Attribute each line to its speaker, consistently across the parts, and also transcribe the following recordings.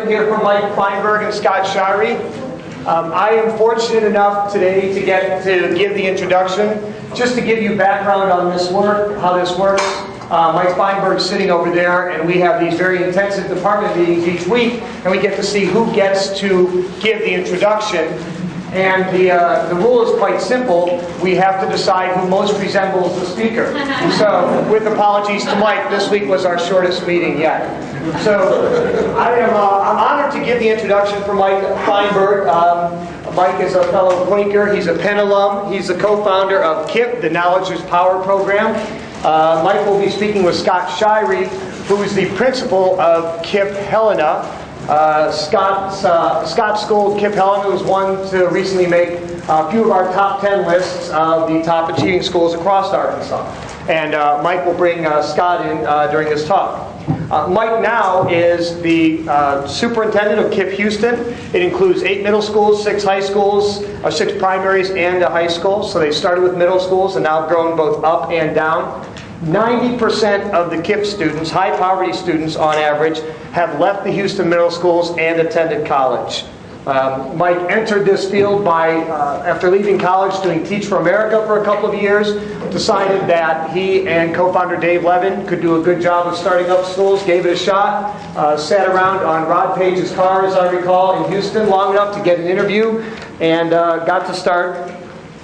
Speaker 1: Here from Feinberg and Scott Shirey. I am fortunate enough today to get to give the introduction. Just to give you background on this work, how this works. Mike Feinberg's sitting over there, and we have these very intensive department meetings each week, and we get to see who gets to give the introduction. And the rule is quite simple. We have to decide who most resembles the speaker. So, with apologies to Mike, this week was our shortest meeting yet. So, I'm honored to give the introduction for Mike Feinberg. Mike is a fellow Quaker. He's a Penn alum. He's the co-founder of KIPP, the Knowledge is Power program. Mike will be speaking with Scott Shirey, who is the principal of KIPP Helena. Scott's school, KIPP Helena, was one to recently make a few of our top 10 lists of the top achieving schools across Arkansas. And Mike will bring Scott in during his talk. Mike now is the superintendent of KIPP Houston. It includes 8 middle schools, 6 high schools, 6 primaries, and a high school. So they started with middle schools and now have grown both up and down. 90% of the KIPP students, high poverty students on average, have left the Houston middle schools and attended college. Mike entered this field by, after leaving college, doing Teach for America for a couple of years, decided that he and co-founder Dave Levin could do a good job of starting up schools, gave it a shot, sat around on Rod Page's car, as I recall, in Houston long enough to get an interview, and got to start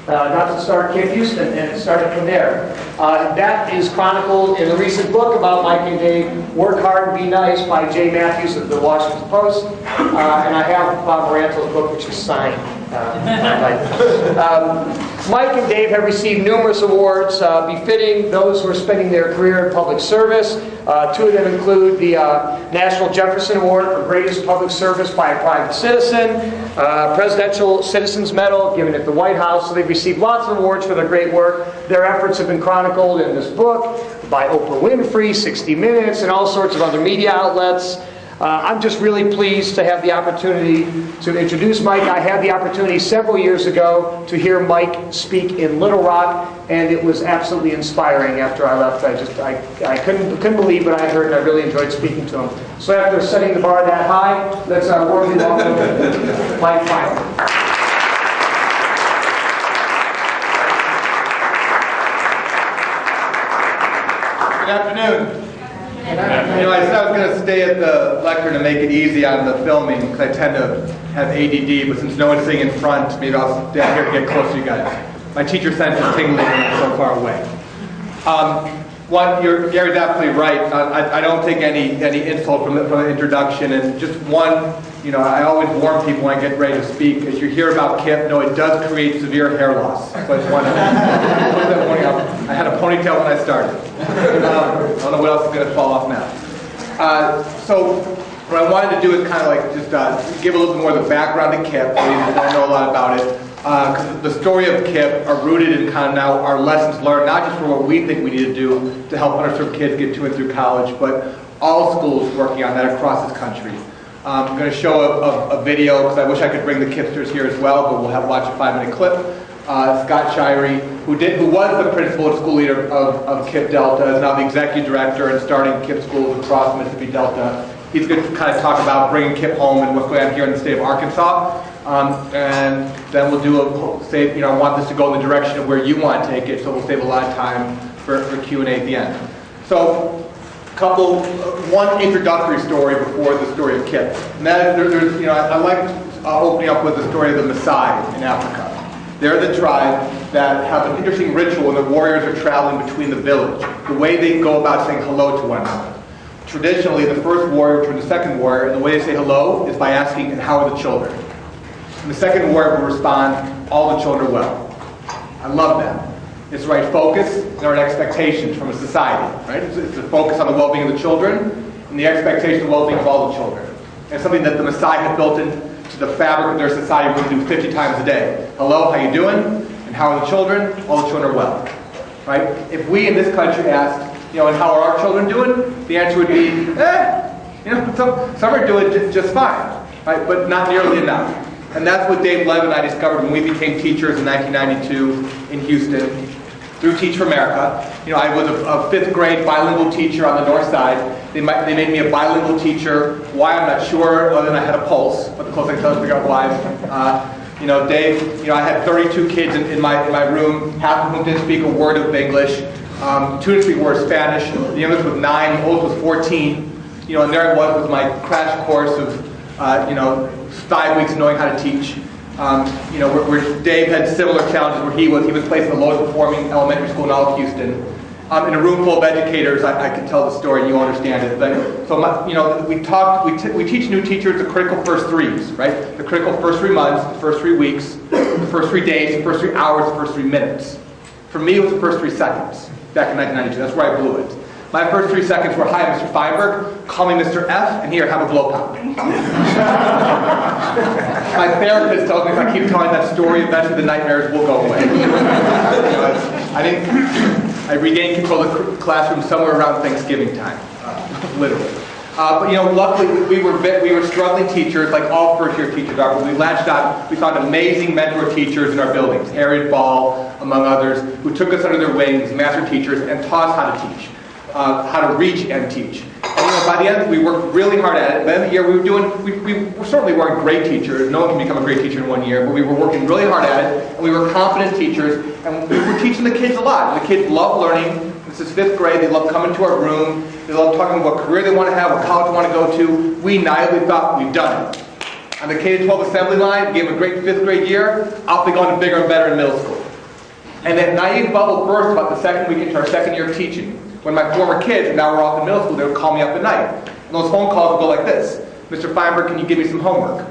Speaker 1: KIPP Houston, and it started from there. That is chronicled in a recent book about Mike and Dave, Work Hard and Be Nice, by Jay Matthews of the Washington Post. And I have Bob Moranto's book, which is signed. Mike and Dave have received numerous awards befitting those who are spending their career in public service. 2 of them include the National Jefferson Award for Greatest Public Service by a Private Citizen, Presidential Citizens Medal given at the White House. So they've received lots of awards for their great work. Their efforts have been chronicled in this book by Oprah Winfrey, 60 Minutes, and all sorts of other media outlets. I'm just really pleased to have the opportunity to introduce Mike. I had the opportunity several years ago to hear Mike speak in Little Rock, and it was absolutely inspiring after I left. I couldn't believe what I heard, and I really enjoyed speaking to him. So after setting the bar that high, let's warmly welcome Mike Feinberg.
Speaker 2: Good afternoon. You know, I said I was going to stay at the lectern and make it easy on the filming because I tend to have ADD, but since no one's sitting in front, maybe I'll stand here to get close to you guys. My teacher sense is tingling when I'm so far away. Gary's absolutely right. I don't take any insult from the introduction, and just one, you know, I always warn people when I get ready to speak, as you hear about KIPP, no, it does create severe hair loss. So I just wanted to put that warning out. I had a ponytail when I started. I don't know what else is going to fall off now. So what I wanted to do is kind of like just give a little bit more of the background to KIPP, so you don't know a lot about it. Because the story of KIPP are rooted in kind of now our lessons learned, not just for what we think we need to do to help underserved kids get to and through college, but all schools working on that across this country. I'm going to show a video, because I wish I could bring the KIPPsters here as well, but we'll watch a 5-minute clip. Scott Shirey, who was the principal and school leader of KIPP Delta, is now the executive director and starting KIPP schools across Mississippi Delta. He's going to kind of talk about bringing KIPP home and what's going on here in the state of Arkansas. And then we'll do I want this to go in the direction of where you want to take it, so we'll save a lot of time for Q&A at the end. So, one introductory story before the story of KIPP. And that is, I like opening up with the story of the Maasai in Africa. They're the tribe that have an interesting ritual when the warriors are traveling between the village. The way they go about saying hello to one another. Traditionally, the first warrior turns to the second warrior, and the way they say hello is by asking, "And how are the children?" And the second warrior will respond, "All the children are well." I love that. It's the right focus and the right expectations from a society, right? It's the focus on the well-being of the children and the expectation of the well-being of all the children. And it's something that the Maasai have built into the fabric of their society. We do 50 times a day. Hello, how you doing? And how are the children? All the children are well, right? If we in this country asked, and how are our children doing? The answer would be, some are doing just fine, right? But not nearly enough. And that's what Dave Lev and I discovered when we became teachers in 1992 in Houston through Teach for America. I was a 5th grade bilingual teacher on the north side. They made me a bilingual teacher. Why, I'm not sure, other than I had a pulse, but the closest I can tell is figure out why. Dave, I had 32 kids in my room, half of whom didn't speak a word of English. 2 to 3 were Spanish. The youngest was 9, the oldest was 14. And there I was with my crash course of 5 weeks knowing how to teach. Where Dave had similar challenges where he was placed in the lowest performing elementary school in all of Houston. In a room full of educators, I can tell the story and you understand it. We teach new teachers the critical first 3s, right? The critical first 3 months, the first 3 weeks, the first 3 days, the first 3 hours, the first 3 minutes. For me, it was the first 3 seconds back in 1992. That's where I blew it. My first 3 seconds were, "Hi, Mr. Feinberg, call me Mr. F, and here, have a blow pop." My therapist tells me if I keep telling that story, eventually the nightmares will go away. I regained control of the classroom somewhere around Thanksgiving time, literally. Luckily we were struggling teachers, like all first-year teachers are. But we latched on. We found amazing mentor teachers in our buildings, Harriet Ball, among others, who took us under their wings, master teachers, and taught us how to teach. How to reach and teach. And by the end, we worked really hard at it. By the end of the year, we certainly weren't great teachers. No one can become a great teacher in 1 year, but we were working really hard at it, and we were competent teachers, and we were teaching the kids a lot. And the kids love learning. This is 5th grade. They love coming to our room. They love talking about what career they want to have, what college they want to go to. We naively thought we've done it. On the K-12 assembly line, we gave them a great 5th grade year. Off they go into bigger and better in middle school. And that naive bubble burst about the second week into our second year of teaching. When my former kids, and now we're off in middle school, they would call me up at night. And those phone calls would go like this: "Mr. Feinberg, can you give me some homework?"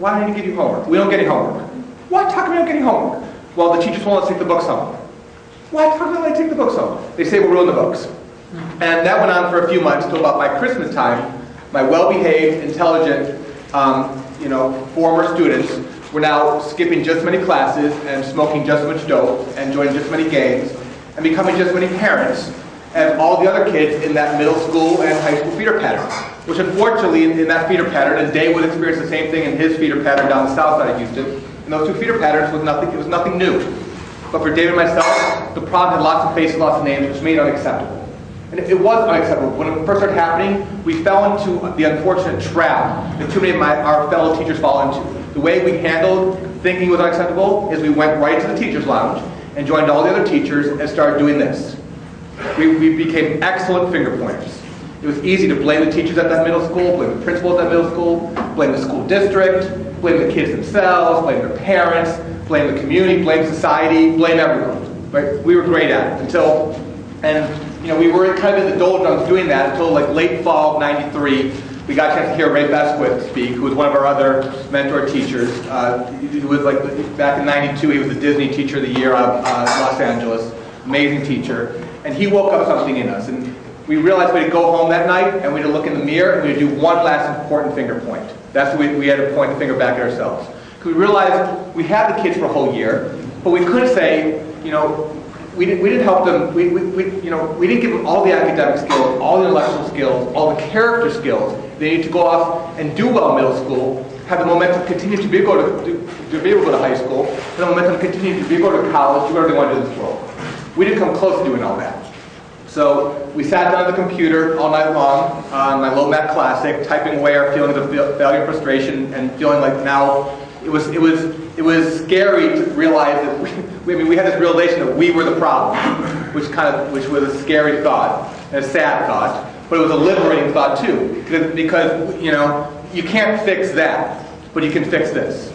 Speaker 2: "Why do I need to give you homework?" "We don't get any homework." "What? How come you don't get any homework?" "Well, the teachers won't let us take the books home." "What? How come they let us take the books home?" "They say we'll ruin the books." And that went on for a few months, till about by Christmas time, my well-behaved, intelligent, former students were now skipping just as many classes and smoking just as much dope and joining just as many games and becoming just as many parents as all the other kids in that middle school and high school feeder pattern. Which unfortunately, in that feeder pattern, and Dave would experience the same thing in his feeder pattern down the south side of Houston, and those 2 feeder patterns was nothing new. But for Dave and myself, the problem had lots of faces, lots of names, which made it unacceptable. And it was unacceptable. When it first started happening, we fell into the unfortunate trap that too many of our fellow teachers fall into. The way we handled thinking was unacceptable is we went right to the teacher's lounge and joined all the other teachers and started doing this. We became excellent finger pointers. It was easy to blame the teachers at that middle school, blame the principal at that middle school, blame the school district, blame the kids themselves, blame their parents, blame the community, blame society, blame everyone. Right? We were great at it we were kind of in the doldrums doing that until like late fall of '93. We got a chance to hear Ray Besquith speak, who was one of our other mentor teachers. He was back in '92, he was the Disney Teacher of the Year out of Los Angeles. Amazing teacher. And he woke up something in us. And we realized we had to go home that night and we had to look in the mirror and we had to do one last important finger point. That's what we had to point the finger back at ourselves. Because we realized we had the kids for a whole year, but we couldn't say, we didn't help them, we didn't give them all the academic skills, all the intellectual skills, all the character skills. They need to go off and do well in middle school, have the momentum continue to be able to go to high school, have the momentum continue to be able to go to college, do whatever they want to do in this world. We didn't come close to doing all that. So we sat down at the computer all night long on my low math classic, typing away our feelings of failure and frustration, and feeling like now it was scary to realize that we had this realization that we were the problem, which was a scary thought, and a sad thought, but it was a liberating thought too, because you can't fix that, but you can fix this.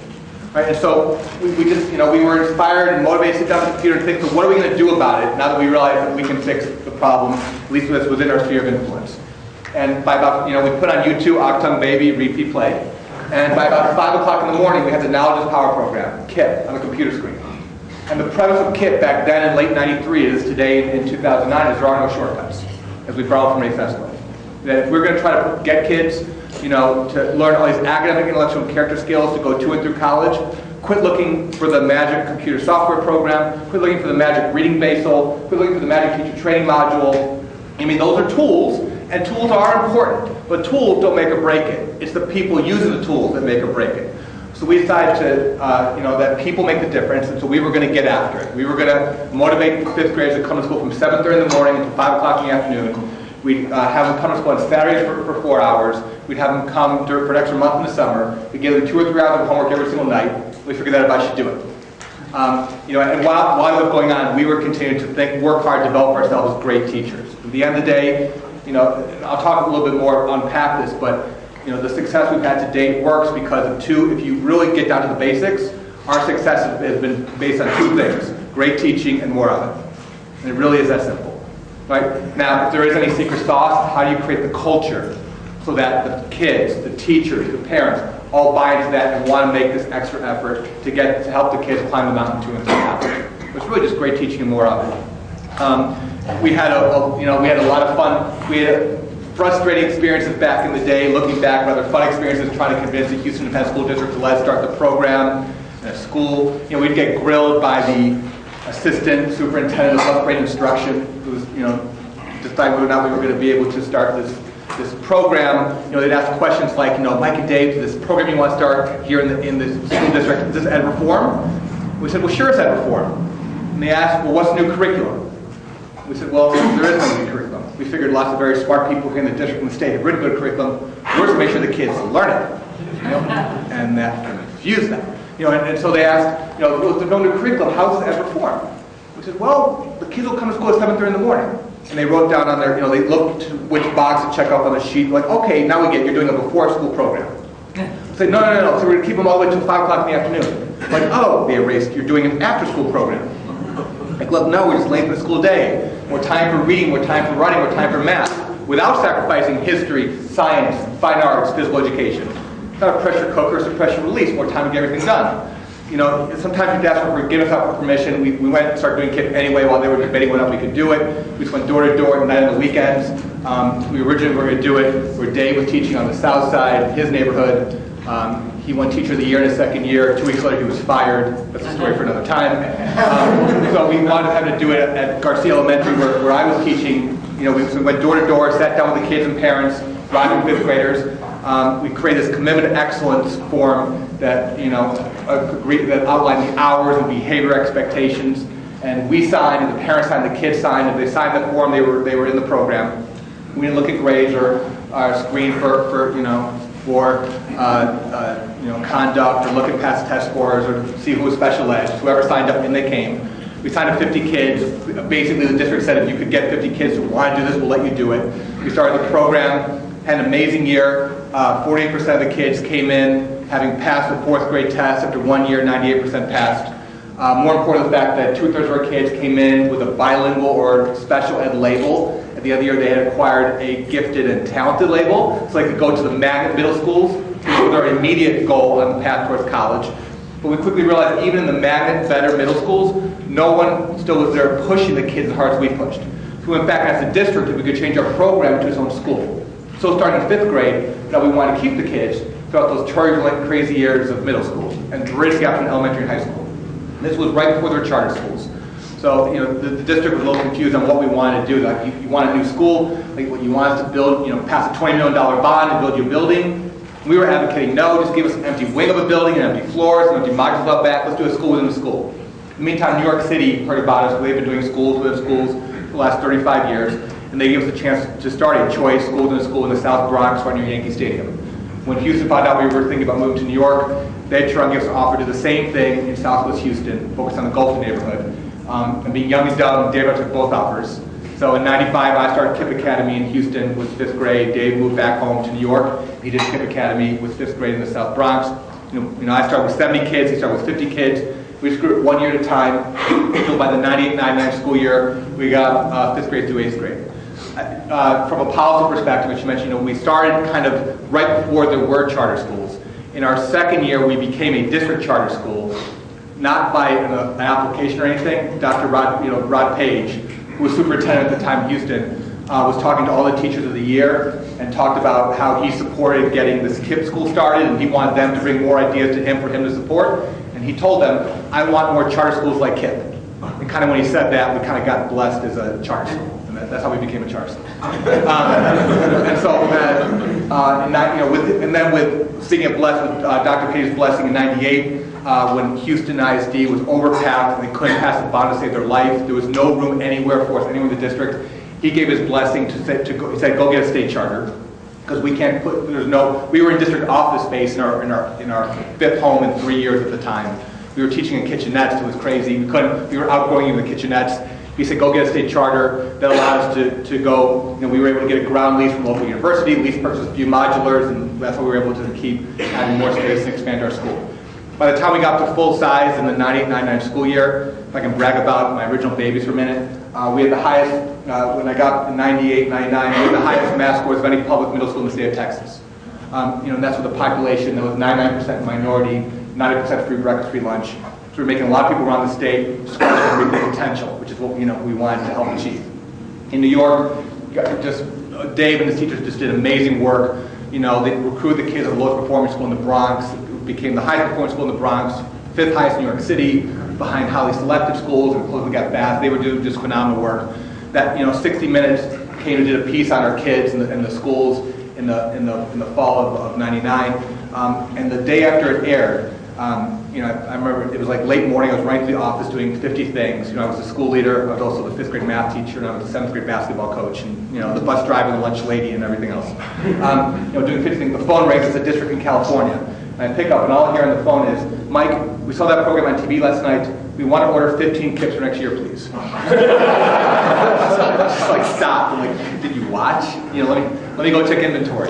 Speaker 2: Right? And so we were inspired and motivated to sit down at the computer and think, so what are we going to do about it now that we realize that we can fix the problem, at least that's within our sphere of influence. And by about, we put on YouTube, Octung Baby, Repeat Play, and by about 5 o'clock in the morning, we had the Knowledge is Power program, KIPP, on the computer screen. And the premise of KIPP back then in late '93 is today in 2009 is there are no shortcuts, as we borrowed from Ray Fessler. That if we're going to try to get kids to learn all these academic, intellectual, and character skills to go to and through college, quit looking for the magic computer software program, quit looking for the magic reading basal, quit looking for the magic teacher training module. Those are tools, and tools are important, but tools don't make or break it. It's the people using the tools that make or break it. So we decided to, that people make the difference, and so we were going to get after it. We were going to motivate fifth graders to come to school from 7:30 in the morning until 5 o'clock in the afternoon. We'd have them come to school on Saturdays for 4 hours. We'd have them come for an extra month in the summer. We'd give them 2 or 3 hours of homework every single night. We figured that everybody should do it. And while it was going on, we were continuing to work hard, develop ourselves as great teachers. At the end of the day, I'll talk a little bit more, unpack this, but the success we've had to date works because of two. If you really get down to the basics, our success has been based on 2 things: great teaching and more of it. And it really is that simple. Right? Now, if there is any secret sauce, how do you create the culture so that the kids, the teachers, the parents all buy into that and want to make this extra effort to help the kids climb the mountain to and through college? It's really just great teaching and more of it. We had a lot of fun. We had frustrating experiences back in the day, looking back, rather fun experiences trying to convince the Houston Independent School District to let us start the program in a school. We'd get grilled by the assistant superintendent of 11th grade instruction, who was, deciding whether or not we were going to be able to start this program. They'd ask questions like, Mike and Dave, this program you want to start here in the school district, is this ed reform? We said, well, sure it's ed reform. And they asked, well, what's the new curriculum? We said, well, there is no new curriculum. We figured lots of very smart people here in the district and the state have written good curriculum. We're to make sure the kids learn it, and that infuse them. And so they asked, well, if there's no new curriculum, how is this ed reform? We said, well, the kids will come to school at 7:30 in the morning. And they wrote down on their, they looked to which box to check off on the sheet, like, okay, now we get, you're doing a before school program. Say, no, so we're going to keep them all the way until 5 o'clock in the afternoon. Like, oh, they erased, you're doing an after school program. Like, look, no, we're just late for the school day. More time for reading, more time for writing, more time for math, without sacrificing history, science, fine arts, physical education. It's not a pressure cooker, it's a pressure release, more time to get everything done. Sometimes we'd ask for forgiveness out for permission. We went and started doing KIPP anyway while they were debating whether we could do it. We just went door to door at night on the weekends. We originally were going to do it where Dave was teaching on the south side, his neighborhood. He won Teacher of the Year in his second year. 2 weeks later, he was fired. That's a story for another time. So we wanted him to do it at Garcia Elementary, where I was teaching. We went door to door, sat down with the kids and parents, driving fifth graders. We created this commitment to excellence form that that outlined the hours and behavior expectations. And we signed, and the parents signed, the kids signed. If they signed the form, they were in the program. We didn't look at grades or screen for conduct or look at past test scores or see who was special ed. Whoever signed up, in they came. We signed up 50 kids. Basically, the district said if you could get 50 kids who want to do this, we'll let you do it. We started the program, had an amazing year. 48% of the kids came in having passed the 4th grade test. After 1 year, 98% passed. More important, the fact that 2/3 of our kids came in with a bilingual or special ed label. At the end of the year, they had acquired a gifted and talented label, so they could go to the magnet middle schools, which was our immediate goal on the path towards college. But we quickly realized even in the magnet better middle schools, no one still was there pushing the kids as hard as we pushed. So we went back as a district if we could change our program to its own school. So starting in 5th grade, now we want to keep the kids, throughout those turbulent, crazy years of middle school and bridge the gap between elementary and high school. And this was right before there were charter schools. So, the district was a little confused on what we wanted to do. Like, you want a new school, like what you want us to build, pass a $20 million bond and build you a building. We were advocating, no, just give us an empty wing of a building and empty floors and empty modules out back. Let's do a school within a school. In the meantime, New York City heard about us. They've been doing schools within schools for the last 35 years. And they gave us a chance to start a choice school within a school in the South Bronx right near Yankee Stadium. When Houston found out we were thinking about moving to New York, they tried to give us an offer to do the same thing in Southwest Houston, focused on the Gulf neighborhood. And being young and dumb, Dave took both offers. So in '95, I started KIPP Academy in Houston with 5th grade. Dave moved back home to New York. He did KIPP Academy with 5th grade in the South Bronx. I started with 70 kids. He started with 50 kids. We just grew 1 year at a time. So by the 98-99 school year, we got 5th grade through 8th grade. From a policy perspective, which you mentioned, we started kind of right before there were charter schools. In our second year, we became a district charter school, not by an application or anything. Dr. Rod Page, who was superintendent at the time in Houston, was talking to all the teachers of the year and talked about how he supported getting this KIPP school started, and he wanted them to bring more ideas to him for him to support. And he told them, I want more charter schools like KIPP. And kind of when he said that, we kind of got blessed as a charter school. That's how we became a charter school. And so, and then with speaking of blessed, with Dr. Page's blessing in '98, when Houston ISD was overpacked and they couldn't pass a bond to save their life, there was no room anywhere for us, anyone in the district. He gave his blessing he said, go get a state charter, because we can't put, we were in district office space in our 5th home in 3 years at the time. We were teaching in kitchenettes, it was crazy. We were outgrowing even the kitchenettes. He said, go get a state charter that allowed us to go, we were able to get a ground lease from a local university, lease purchase a few modulars, and that's how we were able to keep adding more space and expand our school. By the time we got to full size in the 98-99 school year, if I can brag about my original babies for a minute, we had the highest, when I got in 98, 99, we had the highest math scores of any public middle school in the state of Texas. And that's with a population that was 99% minority, 90% free breakfast, free lunch. So we're making a lot of people around the state score with potential, which is what we wanted to help achieve. In New York, Dave and his teachers just did amazing work. They recruited the kids at the lowest performing school in the Bronx, became the highest performing school in the Bronx, 5th highest in New York City, behind highly selective schools, and closely got Bath. They were doing just phenomenal work. That 60 Minutes came and did a piece on our kids and the schools in the fall of '99, and the day after it aired. I remember it was like late morning. I was running to the office doing 50 things. I was the school leader. I was also the 5th grade math teacher, and I was the 7th grade basketball coach, and the bus driver, the lunch lady, and everything else. Doing 50 things. The phone rings. It's a district in California. And I pick up, and all I hear on the phone is, Mike, we saw that program on TV last night. We want to order 15 KIPPs for next year, please. Just like stop. I'm like, did you watch? Let me go check inventory.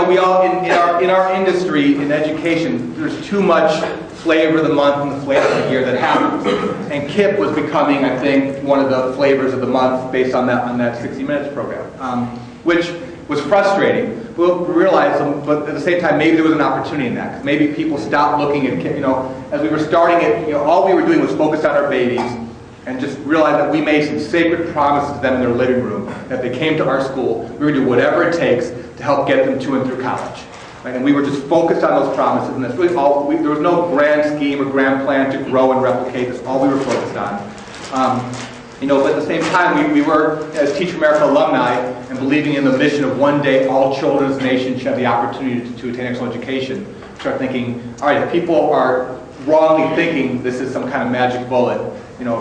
Speaker 2: We all in our industry, in education, there's too much flavor of the month and the flavor of the year that happens. And KIPP was becoming, I think, one of the flavors of the month based on that 60 Minutes program, which was frustrating. We realized, but at the same time, maybe there was an opportunity in that. Because maybe people stopped looking at KIPP. As we were starting it, all we were doing was focus on our babies, and just realized that we made some sacred promises to them in their living room. That they came to our school, we were going to do whatever it takes to help get them to and through college. Right? And we were just focused on those promises, and that's really all. There was no grand scheme or grand plan to grow and replicate. That's all we were focused on. But at the same time, we were, as Teach for America alumni, and believing in the mission of one day all children in this nation should have the opportunity to attain excellent education, start thinking, all right, if people are wrongly thinking this is some kind of magic bullet,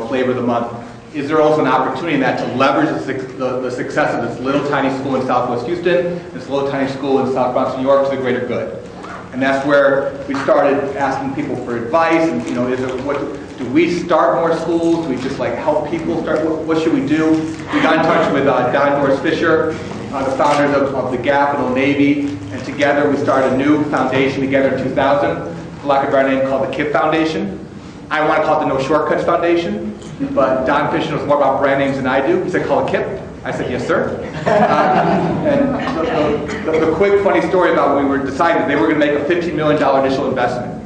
Speaker 2: flavor of the month, is there also an opportunity in that to leverage the success of this little tiny school in Southwest Houston, this little tiny school in South Bronx, New York, to the greater good? And that's where we started asking people for advice, and do we start more schools? Do we just help people start? What should we do? We got in touch with Don Doris Fisher, the founders of the Gap and Old Navy, and together we started a new foundation together in 2000, for lack of a better name, called the KIPP Foundation. I want to call it the No Shortcuts Foundation, but Don Fisher knows more about brand names than I do. He said, call it KIPP. I said, yes, sir. And the quick, funny story about when we were deciding they were going to make a $15 million initial investment.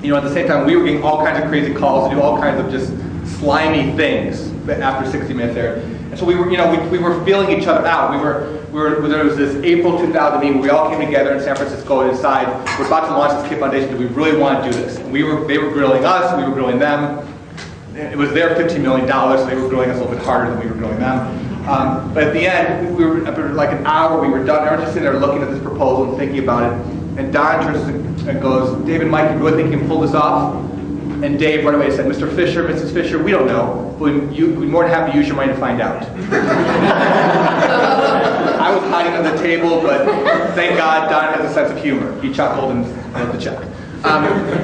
Speaker 2: At the same time, we were getting all kinds of crazy calls to do all kinds of just slimy things after 60 Minutes there. And so we were, we were feeling each other out. There was this April 2000 meeting where we all came together in San Francisco to decide we're about to launch this KIPP Foundation. Do we really want to do this? And they were grilling us, we were grilling them. It was their $15 million, so they were grilling us a little bit harder than we were grilling them. But at the end, we were after like an hour, we were done. Everyone just sitting there looking at this proposal and thinking about it. And Don turns and goes, "Dave and Mike, you really think you can pull this off?" And Dave right away said, "Mr. Fisher, Mrs. Fisher, we don't know. We'd be more than happy to use your money to find out." I was hiding under the table, but thank God Don has a sense of humor. He chuckled and wrote the check.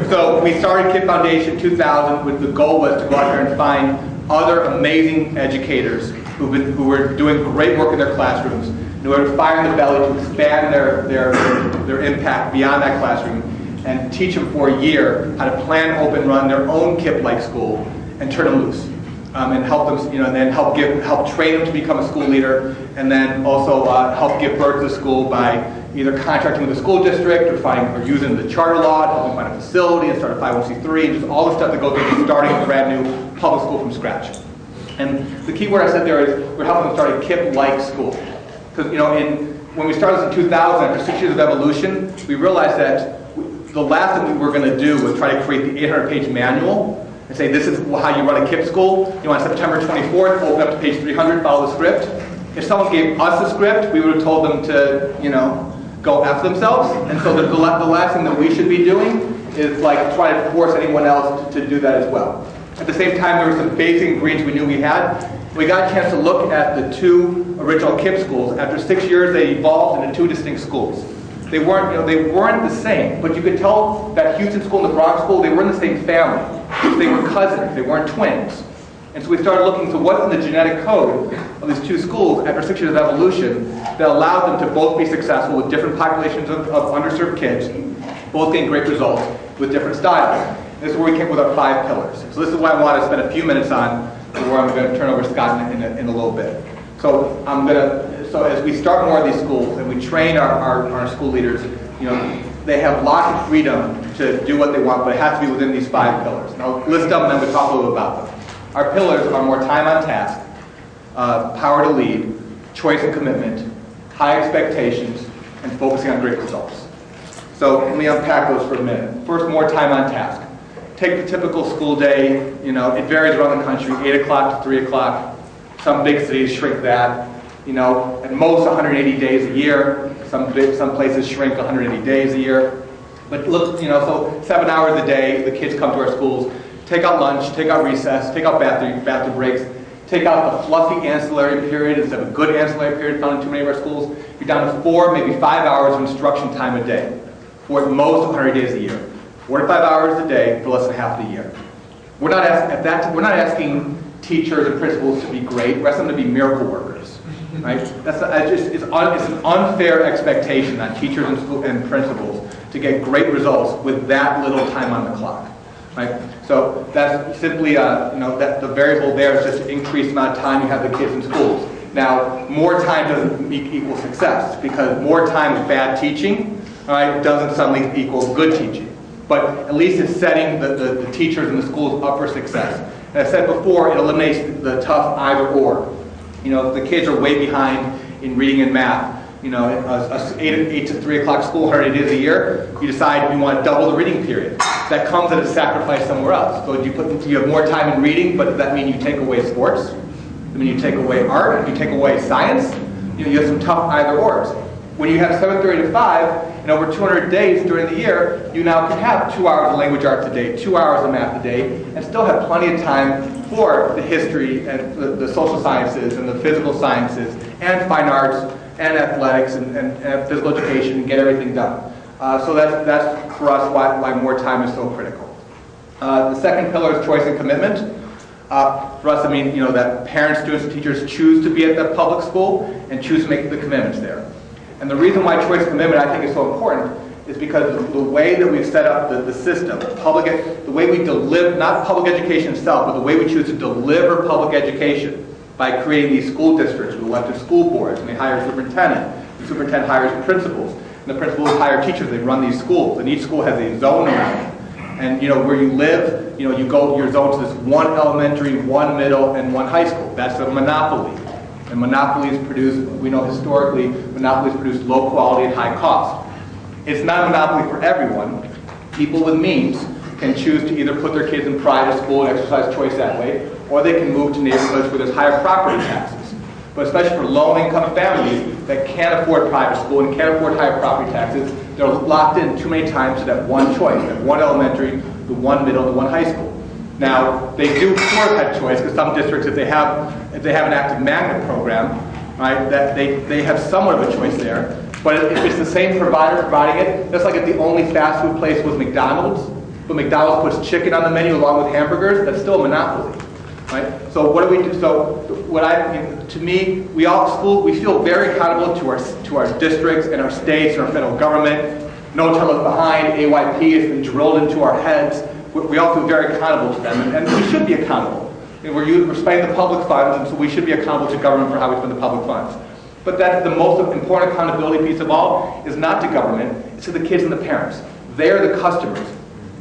Speaker 2: So we started KIPP Foundation 2000 with the goal was to go out there and find other amazing educators who were doing great work in their classrooms in order to fire in the belly to expand their impact beyond that classroom and teach them for a year how to plan, open, run their own KIPP-like school and turn them loose. And help them, and then help train them to become a school leader, and then also help give birth to the school by either contracting with the school district or using the charter law to help them find a facility and start a 501c3 and just all the stuff that goes into starting a brand new public school from scratch. And the key word I said there is we're helping them start a KIPP-like school. Because when we started this in 2000, after 6 years of evolution, we realized that the last thing we were going to do was try to create the 800-page manual and say this is how you run a KIPP school. On September 24th, open up to page 300, follow the script. If someone gave us a script, we would have told them to, go F themselves. And so the last thing that we should be doing is try to force anyone else to do that as well. At the same time, there were some basic ingredients we knew we had. We got a chance to look at the two original KIPP schools. After 6 years, they evolved into two distinct schools. They weren't, they weren't the same, but you could tell that Houston school and the Bronx school, they were in the same family. They were cousins, they weren't twins. And so we started looking to what's in the genetic code of these two schools after 6 years of evolution that allowed them to both be successful with different populations of underserved kids, both getting great results with different styles. This is where we came with our 5 pillars. So this is what I want to spend a few minutes on, where I'm going to turn over to Scott in a little bit. So so as we start more of these schools and we train our school leaders, they have lots of freedom to do what they want, but it has to be within these 5 pillars. And I'll list them and then we'll talk a little about them. Our pillars are more time on task, power to lead, choice and commitment, high expectations, and focusing on great results. So let me unpack those for a minute. First, more time on task. Take the typical school day, it varies around the country, 8 o'clock to 3 o'clock. Some big cities shrink that, at most 180 days a year. Some places shrink 180 days a year. But look, so 7 hours a day, the kids come to our schools, take out lunch, take out recess, take out bathroom breaks, take out the fluffy ancillary period instead of a good ancillary period found in too many of our schools. You're down to 4, maybe 5 hours of instruction time a day, for at most 100 days a year. 4 to 5 hours a day for less than half the year. We're not asking teachers and principals to be great. We're asking them to be miracle workers, right? It's an unfair expectation on teachers and principals to get great results with that little time on the clock, right? So that's simply, that the variable there is just to increase the amount of time you have the kids in schools. Now, more time doesn't equal success because more time is bad teaching, all right, doesn't suddenly equal good teaching. But at least it's setting the teachers and the schools up for success. And I said before, it eliminates the tough either or. If the kids are way behind in reading and math, a 8 to 3 o'clock school, 100 days a year, you decide you want to double the reading period. That comes at a sacrifice somewhere else. So you have more time in reading, but does that mean you take away sports? Does that mean you take away art? You take away science? You have some tough either ors. When you have 7:30 to 5, and over 200 days during the year, you now can have 2 hours of language arts a day, 2 hours of math a day, and still have plenty of time for the history and the social sciences and the physical sciences and fine arts and athletics and physical education and get everything done. So that's for us why more time is so critical. The second pillar is choice and commitment. For us, that parents, students, and teachers choose to be at the public school and choose to make the commitments there. And the reason why choice and commitment I think is so important is because the way that we've set up the system, the way we deliver, not public education itself, but the way we choose to deliver public education by creating these school districts with elected school boards, and they hire a superintendent. The superintendent hires principals, and the principals hire teachers. They run these schools, and each school has a zone around it. And where you live, you're zoned to this one elementary, one middle, and one high school. That's a monopoly. And monopolies produce, we know historically, monopolies produce low quality and high cost. It's not a monopoly for everyone. People with means can choose to either put their kids in private school and exercise choice that way, or they can move to neighborhoods where there's higher property taxes. But especially for low-income families that can't afford private school and can't afford higher property taxes, they're locked in too many times to that one choice, that one elementary, the one middle, the one high school. Now, they do sort of have choice, because some districts, if they have an active magnet program, right, that they have somewhat of a choice there. But if it's the same provider providing it, that's like if the only fast food place was McDonald's, but McDonald's puts chicken on the menu along with hamburgers, that's still a monopoly, right? So what do we do? So to me, we feel very accountable to our districts and our states and our federal government. No Child Left Behind, AYP has been drilled into our heads. We all feel very accountable to them, and we should be accountable. We're spending the public funds, and so we should be accountable to government for how we spend the public funds. But that's the most important accountability piece of all, is not to government, it's to the kids and the parents. They're the customers.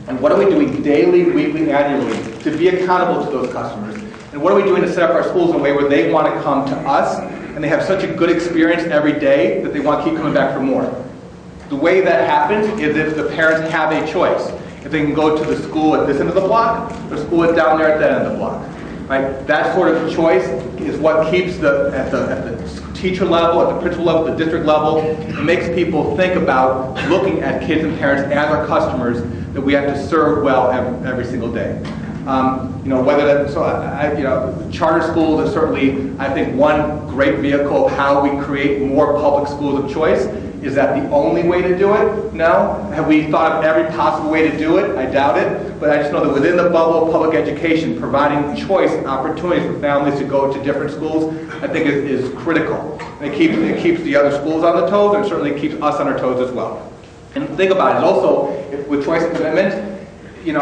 Speaker 2: And what are we doing daily, weekly, annually to be accountable to those customers? And what are we doing to set up our schools in a way where they want to come to us, and they have such a good experience every day that they want to keep coming back for more? The way that happens is if the parents have a choice. If they can go to the school at this end of the block, or school down there at that end of the block. Right? That sort of choice is what keeps at the teacher level, at the principal level, the district level, it makes people think about looking at kids and parents as our customers that we have to serve well every single day. Whether that, charter schools are certainly, I think, one great vehicle of how we create more public schools of choice. Is that the only way to do it? No. Have we thought of every possible way to do it? I doubt it. But I just know that within the bubble of public education, providing choice and opportunities for families to go to different schools, I think is critical. And it keeps the other schools on the toes, and certainly keeps us on our toes as well. And think about it also, with choice and commitment,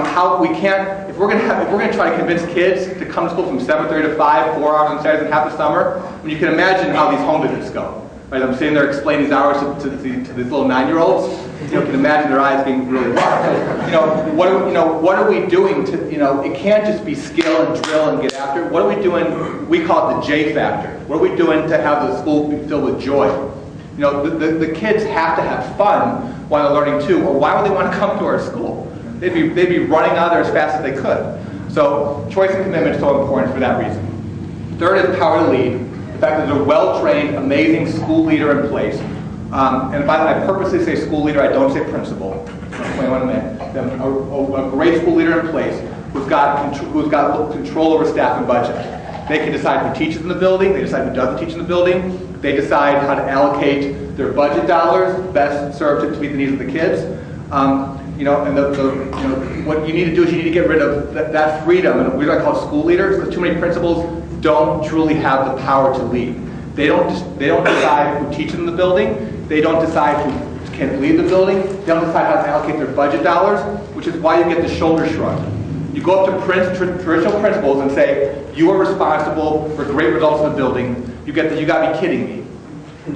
Speaker 2: how we can't, if we're going to try to convince kids to come to school from 7:30 to 5, 4 hours on Saturdays and half the summer, you can imagine how these home visits go. Right, I'm sitting there explaining these hours to these little 9-year-olds. You can imagine their eyes being really wide. What are we doing to? It can't just be skill and drill and get after. What are we doing? We call it the J factor. What are we doing to have the school be filled with joy? The kids have to have fun while they're learning too, or why would they want to come to our school? They'd be running out of there as fast as they could. So choice and commitment is so important for that reason. Third is power to lead. The fact that there's a well-trained, amazing school leader in place. And by the way, I purposely say school leader, I don't say principal. A great school leader in place who's got control over staff and budget. They can decide who teaches in the building, they decide who doesn't teach in the building, they decide how to allocate their budget dollars best served to meet the needs of the kids. What you need to do is you need to get rid of that freedom, and we don't call it school leaders, because too many principals don't truly have the power to lead. They don't decide who teaches in the building. They don't decide who can lead the building. They don't decide how to allocate their budget dollars, which is why you get the shoulder shrug. You go up to traditional principals and say, you are responsible for great results in the building. You got to be kidding me,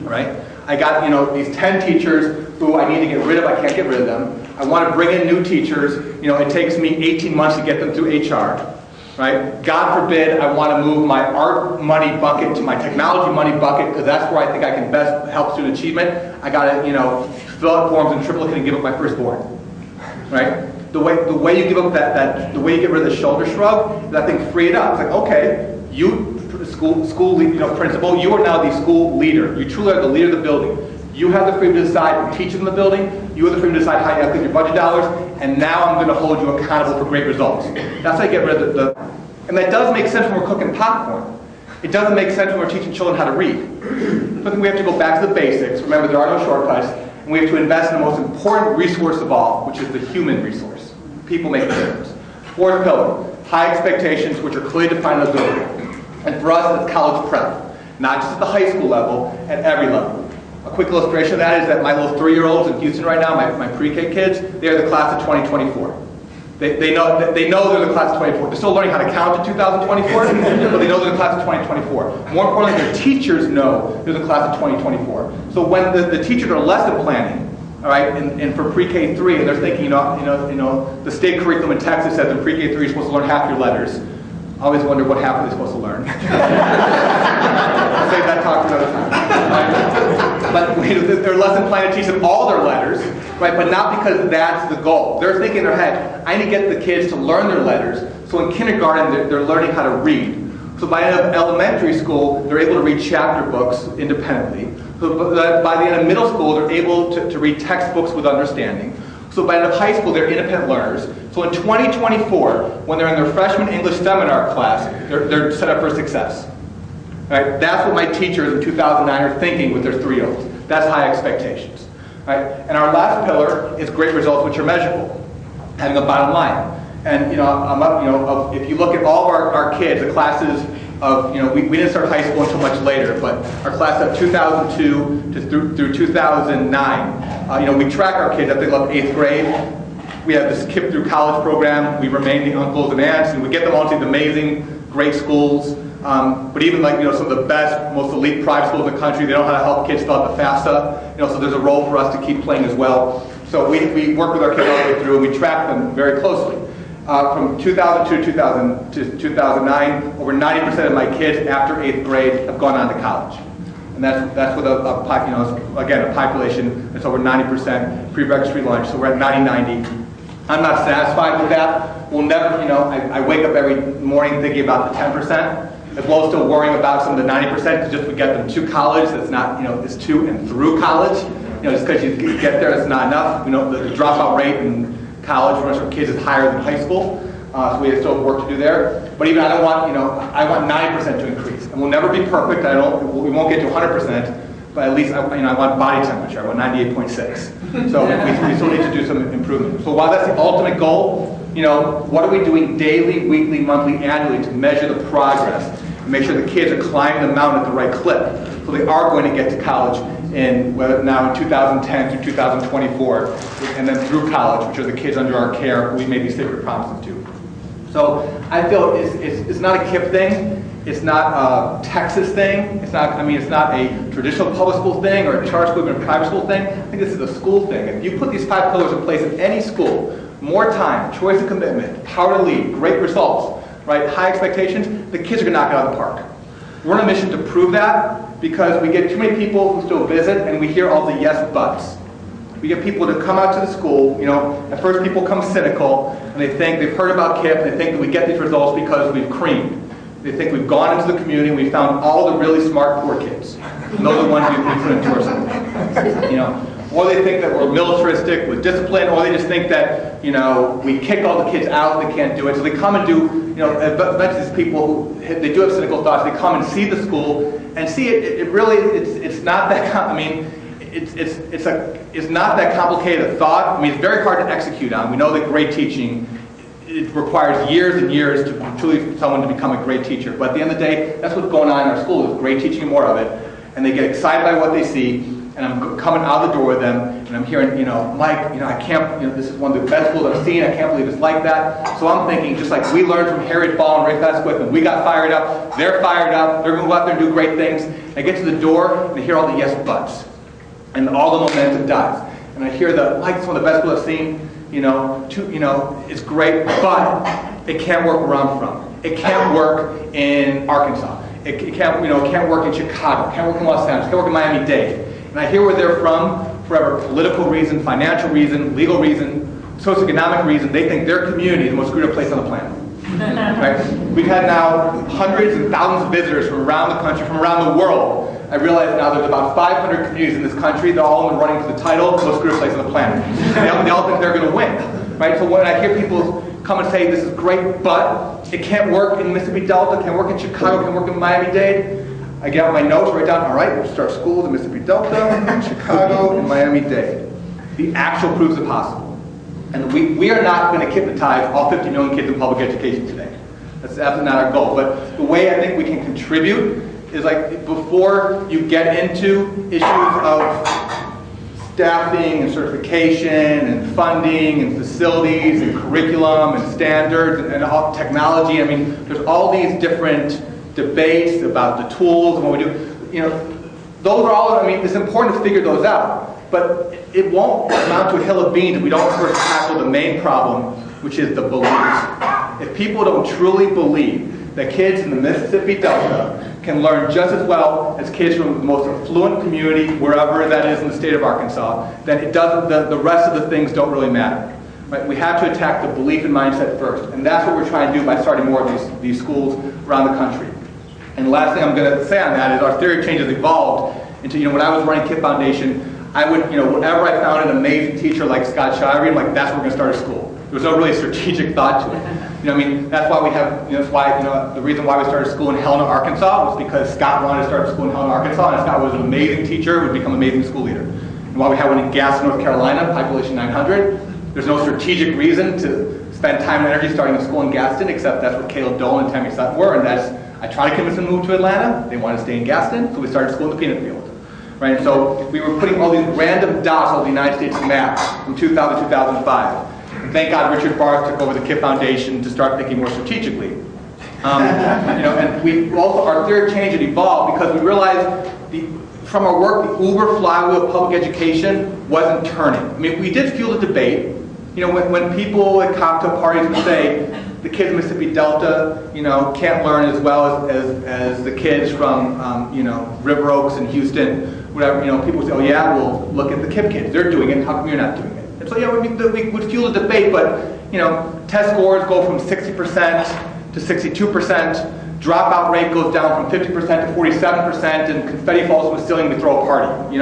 Speaker 2: right? I got these 10 teachers who I need to get rid of. I can't get rid of them. I want to bring in new teachers. It takes me 18 months to get them through HR. Right? God forbid I want to move my art money bucket to my technology money bucket, because that's where I think I can best help student achievement. I got to, fill out forms in triplicate and give up my firstborn. Right? The way you give up the way you get rid of the shoulder shrug is, I think, free it up. It's like, okay, you school principal, you are now the school leader. You truly are the leader of the building. You have the freedom to decide who teaches in the building. You have the freedom to decide how you allocate your budget dollars. And now I'm going to hold you accountable for great results. That's how you get rid of the and that does make sense when we're cooking popcorn. It doesn't make sense when we're teaching children how to read. So I think we have to go back to the basics. Remember, there are no shortcuts. And we have to invest in the most important resource of all, which is the human resource. People make the difference. Fourth pillar, high expectations, which are clearly defined as ability. And for us, it's college prep. Not just at the high school level, at every level. A quick illustration of that is that my little 3-year-olds in Houston right now, my pre-K kids, they're the class of 2024. They know they're the class of 24. They're still learning how to count to 2024, but they know they're the class of 2024. More importantly, their teachers know they're the class of 2024. So when the teachers are lesson planning, all right, and for pre-K3, and they're thinking, the state curriculum in Texas says in pre-K3 you're supposed to learn half your letters. I always wonder what half are they supposed to learn. save that talk for another time. But their lesson plan to teach them all their letters, right? But not because that's the goal. They're thinking in their head, I need to get the kids to learn their letters. So in kindergarten, they're learning how to read. So by the end of elementary school, they're able to read chapter books independently. So by the end of middle school, they're able to read textbooks with understanding. So by the end of high school, they're independent learners. So in 2024, when they're in their freshman English seminar class, they're set up for success. Right? That's what my teachers in 2009 are thinking with their 3-year-olds. That's high expectations. Right? And our last pillar is great results which are measurable, having a bottom line. And if you look at all of our kids, the classes of, we didn't start high school until much later, but our class of 2002 through 2009, we track our kids up to 8th grade. We have this KIPP through college program. We remain the uncles and aunts, and we get them all to these amazing, great schools. But even some of the best, most elite private schools in the country, they know how to help kids fill out the FAFSA. So there's a role for us to keep playing as well. So we work with our kids all the way through, and we track them very closely. From 2002 to 2009, over 90% of my kids after 8th grade have gone on to college. And that's with a population that's over 90% pre-breakfast free lunch, so we're at 90-90. I'm not satisfied with that. We'll never, I wake up every morning thinking about the 10%, as well as still worrying about some of the 90%, because just we get them to college, that's not, it's to and through college. Just because you get there, it's not enough. The dropout rate in college for most kids is higher than high school, so we still have work to do there. But even I want 90% to increase, and we'll never be perfect. We won't get to 100%, but at least I want body temperature. I want 98.6. So we still need to do some improvement. So while that's the ultimate goal, what are we doing daily, weekly, monthly, annually to measure the progress and make sure the kids are climbing the mountain at the right clip, so they are going to get to college in 2010 through 2024, and then through college, which are the kids under our care we made these sacred promises to. So I feel it's not a KIPP thing. It's not a Texas thing. It's not a traditional public school thing or a charter school or a private school thing. I think this is a school thing. If you put these 5 pillars in place in any school, more time, choice and commitment, power to lead, great results, right, high expectations, the kids are going to knock it out of the park. We're on a mission to prove that, because we get too many people who still visit and we hear all the yes buts. We get people to come out to the school, at first people come cynical and they think they've heard about KIPP and they think that we get these results because we've creamed. They think we've gone into the community and we found all the really smart poor kids. And those are the ones we put into our school. Or they think that we're militaristic with discipline, or they just think that, we kick all the kids out, they can't do it. So they come and do, eventually these people, they do have cynical thoughts, they come and see the school and see it's not that, it's not that complicated a thought. It's very hard to execute on. We know that great teaching, it requires years and years to truly someone to become a great teacher. But at the end of the day, that's what's going on in our school, is great teaching and more of it. And they get excited by what they see. And I'm coming out the door with them, and I'm hearing, Mike, I can't, this is one of the best schools I've seen. I can't believe it's like that. So I'm thinking, just like we learned from Harriet Ball and Ray Fast-Quick, when we got fired up, they're fired up. They're going to go out there and do great things. I get to the door, and I hear all the yes buts, and all the momentum dies. And I hear Mike, it's one of the best schools I've seen. It's great, but it can't work where I'm from. It can't work in Arkansas. It can't work in Chicago. It can't work in Los Angeles. It can't work in Miami-Dade. And I hear where they're from for whatever political reason, financial reason, legal reason, socioeconomic reason. They think their community is the most screwed up place on the planet. Right? We've had now hundreds and thousands of visitors from around the country, from around the world. I realize now there's about 500 communities in this country. They're all in the running for the title, most screwed up place on the planet. They all think they're going to win. Right? So when I hear people come and say, this is great, but it can't work in Mississippi Delta, can't work in Chicago, can't work in Miami-Dade, I get out my notes, write down, all right, we'll start schools in Mississippi Delta, Chicago, and Miami-Dade. The actual proofs are possible. And we are not going to hypnotize all 50 million kids in public education today. That's absolutely not our goal. But the way I think we can contribute is before you get into issues of staffing and certification and funding and facilities and curriculum and standards and all technology. There's all these different debates about the tools and what we do. Those are all, it's important to figure those out. But it won't amount to a hill of beans if we don't first tackle the main problem, which is the beliefs. If people don't truly believe that kids in the Mississippi Delta can learn just as well as kids from the most affluent community, wherever that is in the state of Arkansas, that it doesn't, the rest of the things don't really matter. Right? We have to attack the belief and mindset first, and that's what we're trying to do by starting more of these schools around the country. And the last thing I'm going to say on that is our theory of change has evolved into, when I was running KIPP Foundation, I would, whenever I found an amazing teacher like Scott Shirey, I'm like, that's where we're going to start a school. There was no really strategic thought to it. That's why we have, that's why, the reason why we started school in Helena, Arkansas was because Scott wanted to start a school in Helena, Arkansas, and Scott was an amazing teacher, would become an amazing school leader. And why we have one in Gaston, North Carolina, population 900, there's no strategic reason to spend time and energy starting a school in Gaston, except that's what Caleb Dolan and Tammy Sutton were, and that's, I tried to convince them to move to Atlanta, they wanted to stay in Gaston, so we started school in the peanut field. Right? So we were putting all these random dots on the United States map from 2000 to 2005. And thank God Richard Barth took over the KIPP Foundation to start thinking more strategically. And we also, our theory of change had evolved because we realized from our work, the Uber flywheel of public education wasn't turning. I mean, we did fuel the debate. When people at cocktail parties would say, the kids in Mississippi Delta, can't learn as well as the kids from, River Oaks and Houston, whatever, people would say, oh yeah, well, look at the KIPP kids, they're doing it, how come you're not doing it? And so, we would fuel the debate, but, test scores go from 60% to 62%, dropout rate goes down from 50% to 47%, and confetti falls from the ceiling, we throw a party.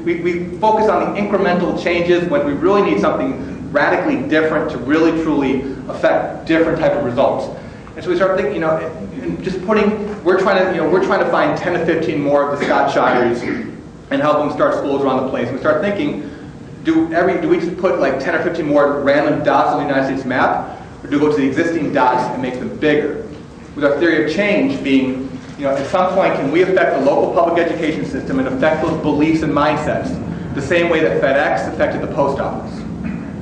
Speaker 2: We focus on the incremental changes when we really need something radically different to really, truly affect different type of results. And so we start thinking, we're trying to find 10 to 15 more of the Scott Shireys and help them start schools around the place. We start thinking, do we just put like 10 or 15 more random dots on the United States map, or do we go to the existing dots and make them bigger? With our theory of change being, at some point, can we affect the local public education system and affect those beliefs and mindsets the same way that FedEx affected the post office?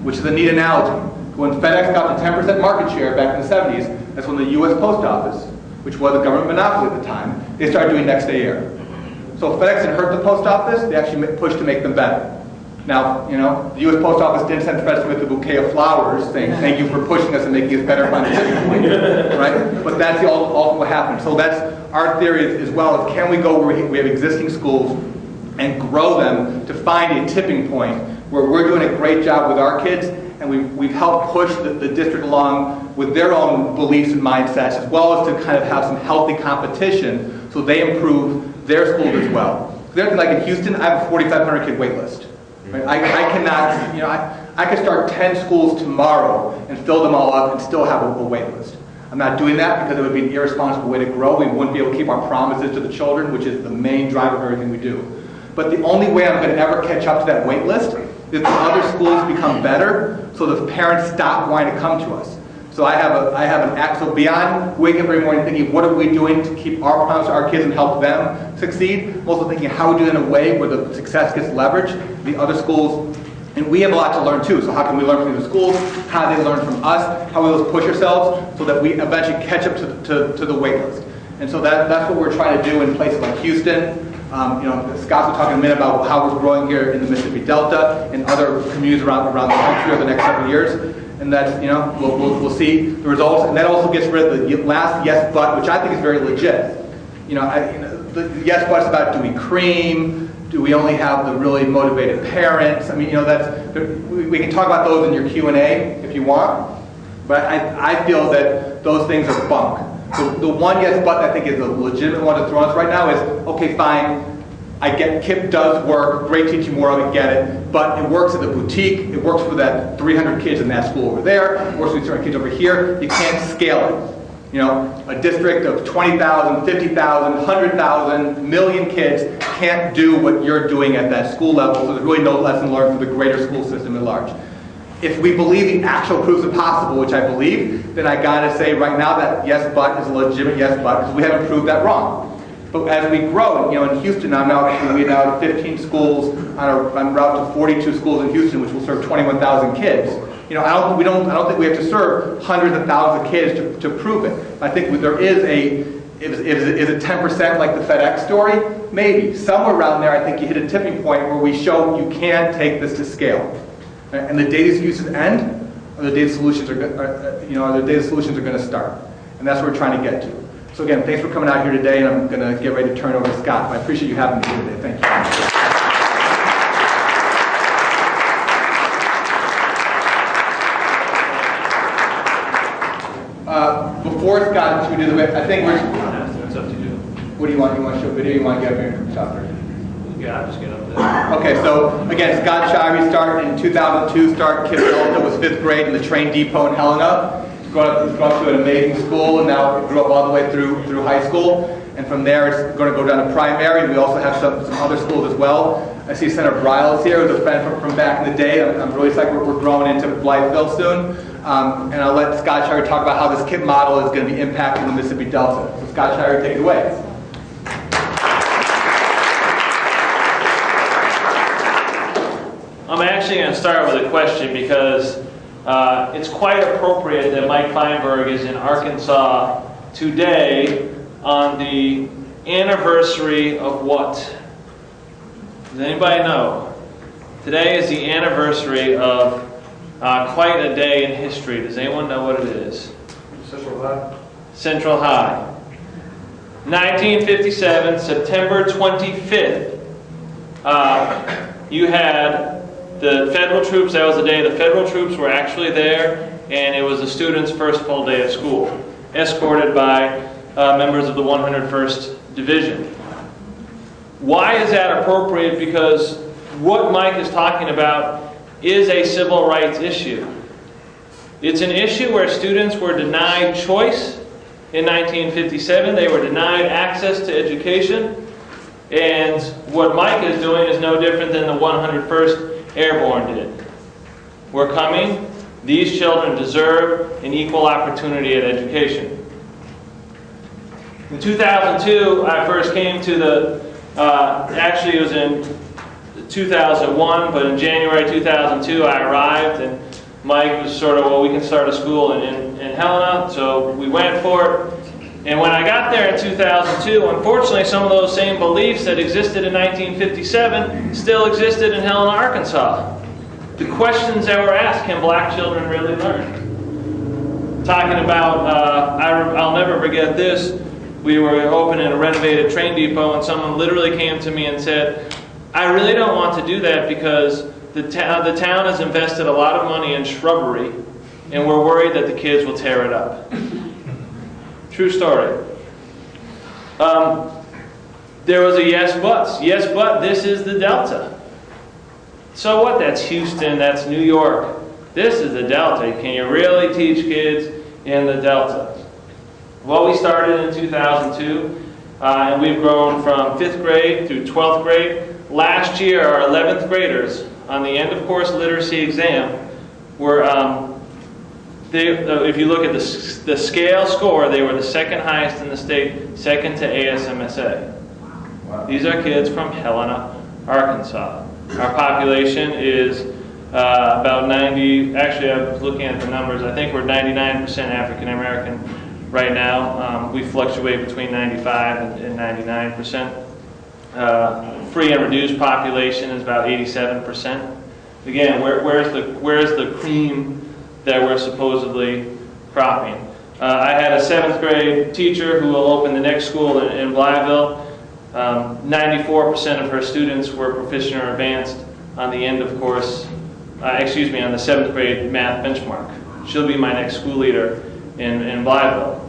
Speaker 2: Which is a neat analogy. When FedEx got to 10% market share back in the 70s, that's when the U.S. Post Office, which was a government monopoly at the time, they started doing next day air. So if FedEx had hurt the post office, they actually pushed to make them better. Now, the U.S. Post Office didn't send FedEx with a bouquet of flowers saying, thank you for pushing us and making us better on the tipping point, right? But that's the ultimate what happened. So that's our theory as well, is can we go where we have existing schools and grow them to find a tipping point where we're doing a great job with our kids, and we've helped push the district along with their own beliefs and mindsets, as well as to kind of have some healthy competition so they improve their schools as well. The other thing, like in Houston, I have a 4,500 kid wait list. Right? I cannot, I could start 10 schools tomorrow and fill them all up and still have a wait list. I'm not doing that because it would be an irresponsible way to grow. We wouldn't be able to keep our promises to the children, which is the main driver of everything we do. But the only way I'm going to ever catch up to that wait list is if the other schools become better, so the parents stop wanting to come to us. So I have an act, so beyond waking up every morning thinking, what are we doing to keep our promise to our kids and help them succeed? I'm also thinking, how we do it in a way where the success gets leveraged, the other schools, and we have a lot to learn too. So how can we learn from the schools? How do they learn from us? How will we push ourselves so that we eventually catch up to the wait list? And so that's what we're trying to do in places like Houston. Scott was talking a minute about how we're growing here in the Mississippi Delta and other communities around the country over the next several years. And that's, we'll see the results. And that also gets rid of the last yes but, which I think is very legit. The yes but's about, do we cream? Do we only have the really motivated parents? I mean, we can talk about those in your Q&A if you want. But I feel that those things are bunk. The one yes but I think is a legitimate one to throw on us right now is, okay, fine, I get KIPP does work, great teaching more of it, get it, but it works at the boutique, it works for that 300 kids in that school over there, it works for these 300 kids over here, you can't scale it. A district of 20,000, 50,000, 100,000, million kids can't do what you're doing at that school level, so there's really no lesson learned for the greater school system at large. If we believe the actual proofs are possible, which I believe, then I gotta say right now that yes but is a legitimate yes but, because we haven't proved that wrong. But as we grow, in Houston, we now have 15 schools on route to 42 schools in Houston, which will serve 21,000 kids. I don't think we have to serve hundreds of thousands of kids to prove it. I think there is is it 10% like the FedEx story? Maybe. Somewhere around there, I think you hit a tipping point where we show you can take this to scale. And the day these uses end, or the day solutions are going to start. And that's what we're trying to get to. So again, thanks for coming out here today, and I'm going to get ready to turn it over to Scott. I appreciate you having me here today. Thank you. Before Scott, should we do the way? I think we're.
Speaker 3: It's up to you.
Speaker 2: What do you want? You want to show a video? You want to get up here and stop there?
Speaker 3: Yeah, I'll just get up there.
Speaker 2: Okay, so again, Scott Shirey started in 2002. KIPP Delta was 5th grade in the train depot in Helena. He's gone to an amazing school, and now grew up all the way through high school. And from there, it's going to go down to primary. We also have some other schools as well. I see Senator Bryles here, who's a friend from back in the day. I'm really excited we're growing into Blytheville soon. And I'll let Scott Shirey talk about how this KIPP model is going to be impacting the Mississippi Delta. So Scott Shirey, take it away.
Speaker 3: I'm actually going to start with a question because it's quite appropriate that Mike Feinberg is in Arkansas today on the anniversary of what? Does anybody know? Today is the anniversary of quite a day in history. Does anyone know what it is?
Speaker 2: Central High.
Speaker 3: Central High. 1957, September 25th. You had the federal troops. That was the day the federal troops were actually there, and it was the students' first full day of school, escorted by members of the 101st Division. Why is that appropriate? Because what Mike is talking about is a civil rights issue. It's an issue where students were denied choice in 1957. They were denied access to education. And what Mike is doing is no different than the 101st Airborne did. We're coming. These children deserve an equal opportunity at education. In 2002, I first came to the, actually it was in 2001, but in January 2002 I arrived, and Mike was sort of, well, we can start a school in Helena, so we went for it. And when I got there in 2002, unfortunately some of those same beliefs that existed in 1957 still existed in Helena, Arkansas. The questions that were asked, can black children really learn? Talking about, I'll never forget this, we were opening a renovated train depot, and someone literally came to me and said, I really don't want to do that because the town has invested a lot of money in shrubbery, and we're worried that the kids will tear it up. True story. There was a yes buts. Yes, but this is the Delta. So what? That's Houston, that's New York. This is the Delta. Can you really teach kids in the Delta? Well, we started in 2002, and we've grown from 5th grade through 12th grade. Last year, our 11th graders on the end of course literacy exam were, if you look at the scale score, they were the second highest in the state, second to ASMSA. Wow. These are kids from Helena, Arkansas. Our population is about 90, actually I was looking at the numbers, I think we're 99% African American right now. We fluctuate between 95 and 99%. Free and reduced population is about 87%. Again, where's the cream that we're supposedly cropping? I had a 7th grade teacher who will open the next school in Blytheville. 94% of her students were proficient or advanced on the end of course, on the 7th grade math benchmark. She'll be my next school leader in Blytheville.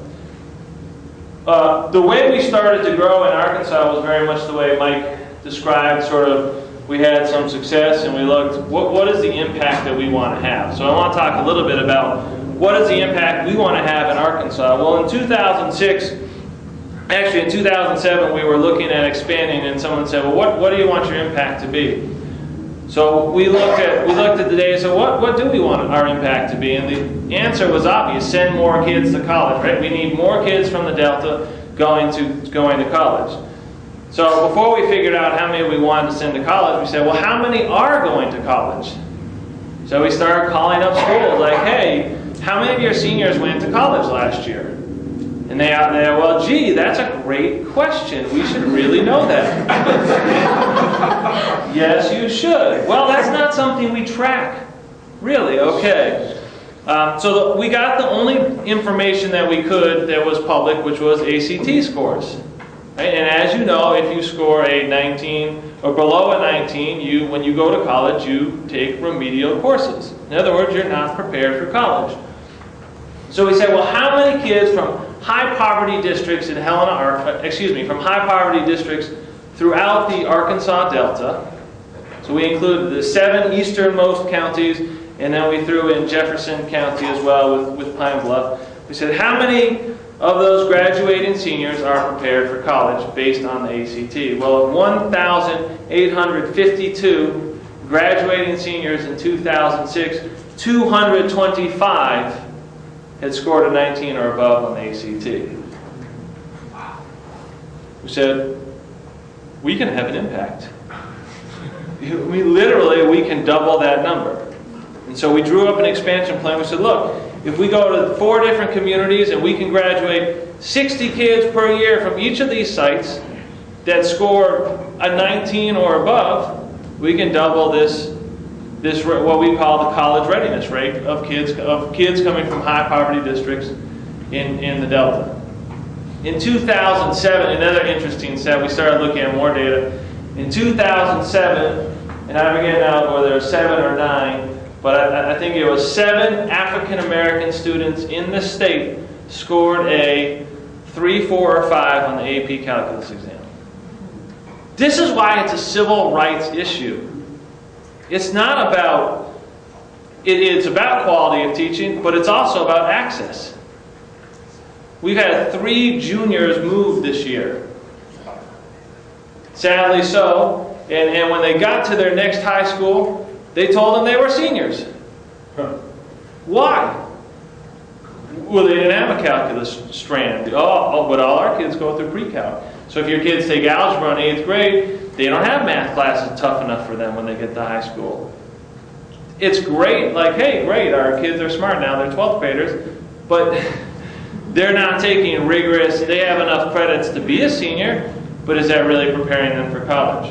Speaker 3: The way we started to grow in Arkansas was very much the way Mike described, sort of, we had some success and we looked, what is the impact that we want to have? So I want to talk a little bit about what is the impact we want to have in Arkansas. Well, in 2006, actually in 2007, we were looking at expanding, and someone said, well, what do you want your impact to be? So we looked at the data, so what do we want our impact to be? And the answer was obvious, send more kids to college, right? We need more kids from the Delta going to college. So before we figured out how many we wanted to send to college, we said, well, how many are going to college? So we started calling up schools like, hey, how many of your seniors went to college last year? And they out there, well, gee, that's a great question. We should really know that. Yes, you should. Well, that's not something we track. Really? Okay. We got the only information that we could that was public, which was ACT scores. Right? And as you know, if you score a 19 or below a 19, when you go to college, you take remedial courses. In other words, you're not prepared for college. So we said, well, how many kids from high poverty districts in from high poverty districts throughout the Arkansas Delta? So we included the 7 easternmost counties, and then we threw in Jefferson County as well with Pine Bluff. We said, how many of those graduating seniors are prepared for college based on the ACT? Well, 1,852 graduating seniors in 2006, 225 had scored a 19 or above on the ACT. We said, we can have an impact. We can double that number. And so we drew up an expansion plan. We said, look, if we go to 4 different communities and we can graduate 60 kids per year from each of these sites that score a 19 or above, we can double this what we call the college readiness rate of kids coming from high poverty districts in the Delta. In 2007, another interesting stat, we started looking at more data. In 2007, and I forget now whether there were 7 or 9, but I think it was 7 African American students in the state scored a 3, 4, or 5 on the AP Calculus exam. This is why it's a civil rights issue. It's not about, it's about quality of teaching, but it's also about access. We've had 3 juniors move this year. Sadly so, and when they got to their next high school, they told them they were seniors. Why? Well, they didn't have a calculus strand. But all our kids go through pre-calc. So if your kids take algebra in 8th grade, they don't have math classes tough enough for them when they get to high school. It's great, like, hey, great, our kids are smart now, they're 12th graders, but they're not taking rigorous, they have enough credits to be a senior, but is that really preparing them for college?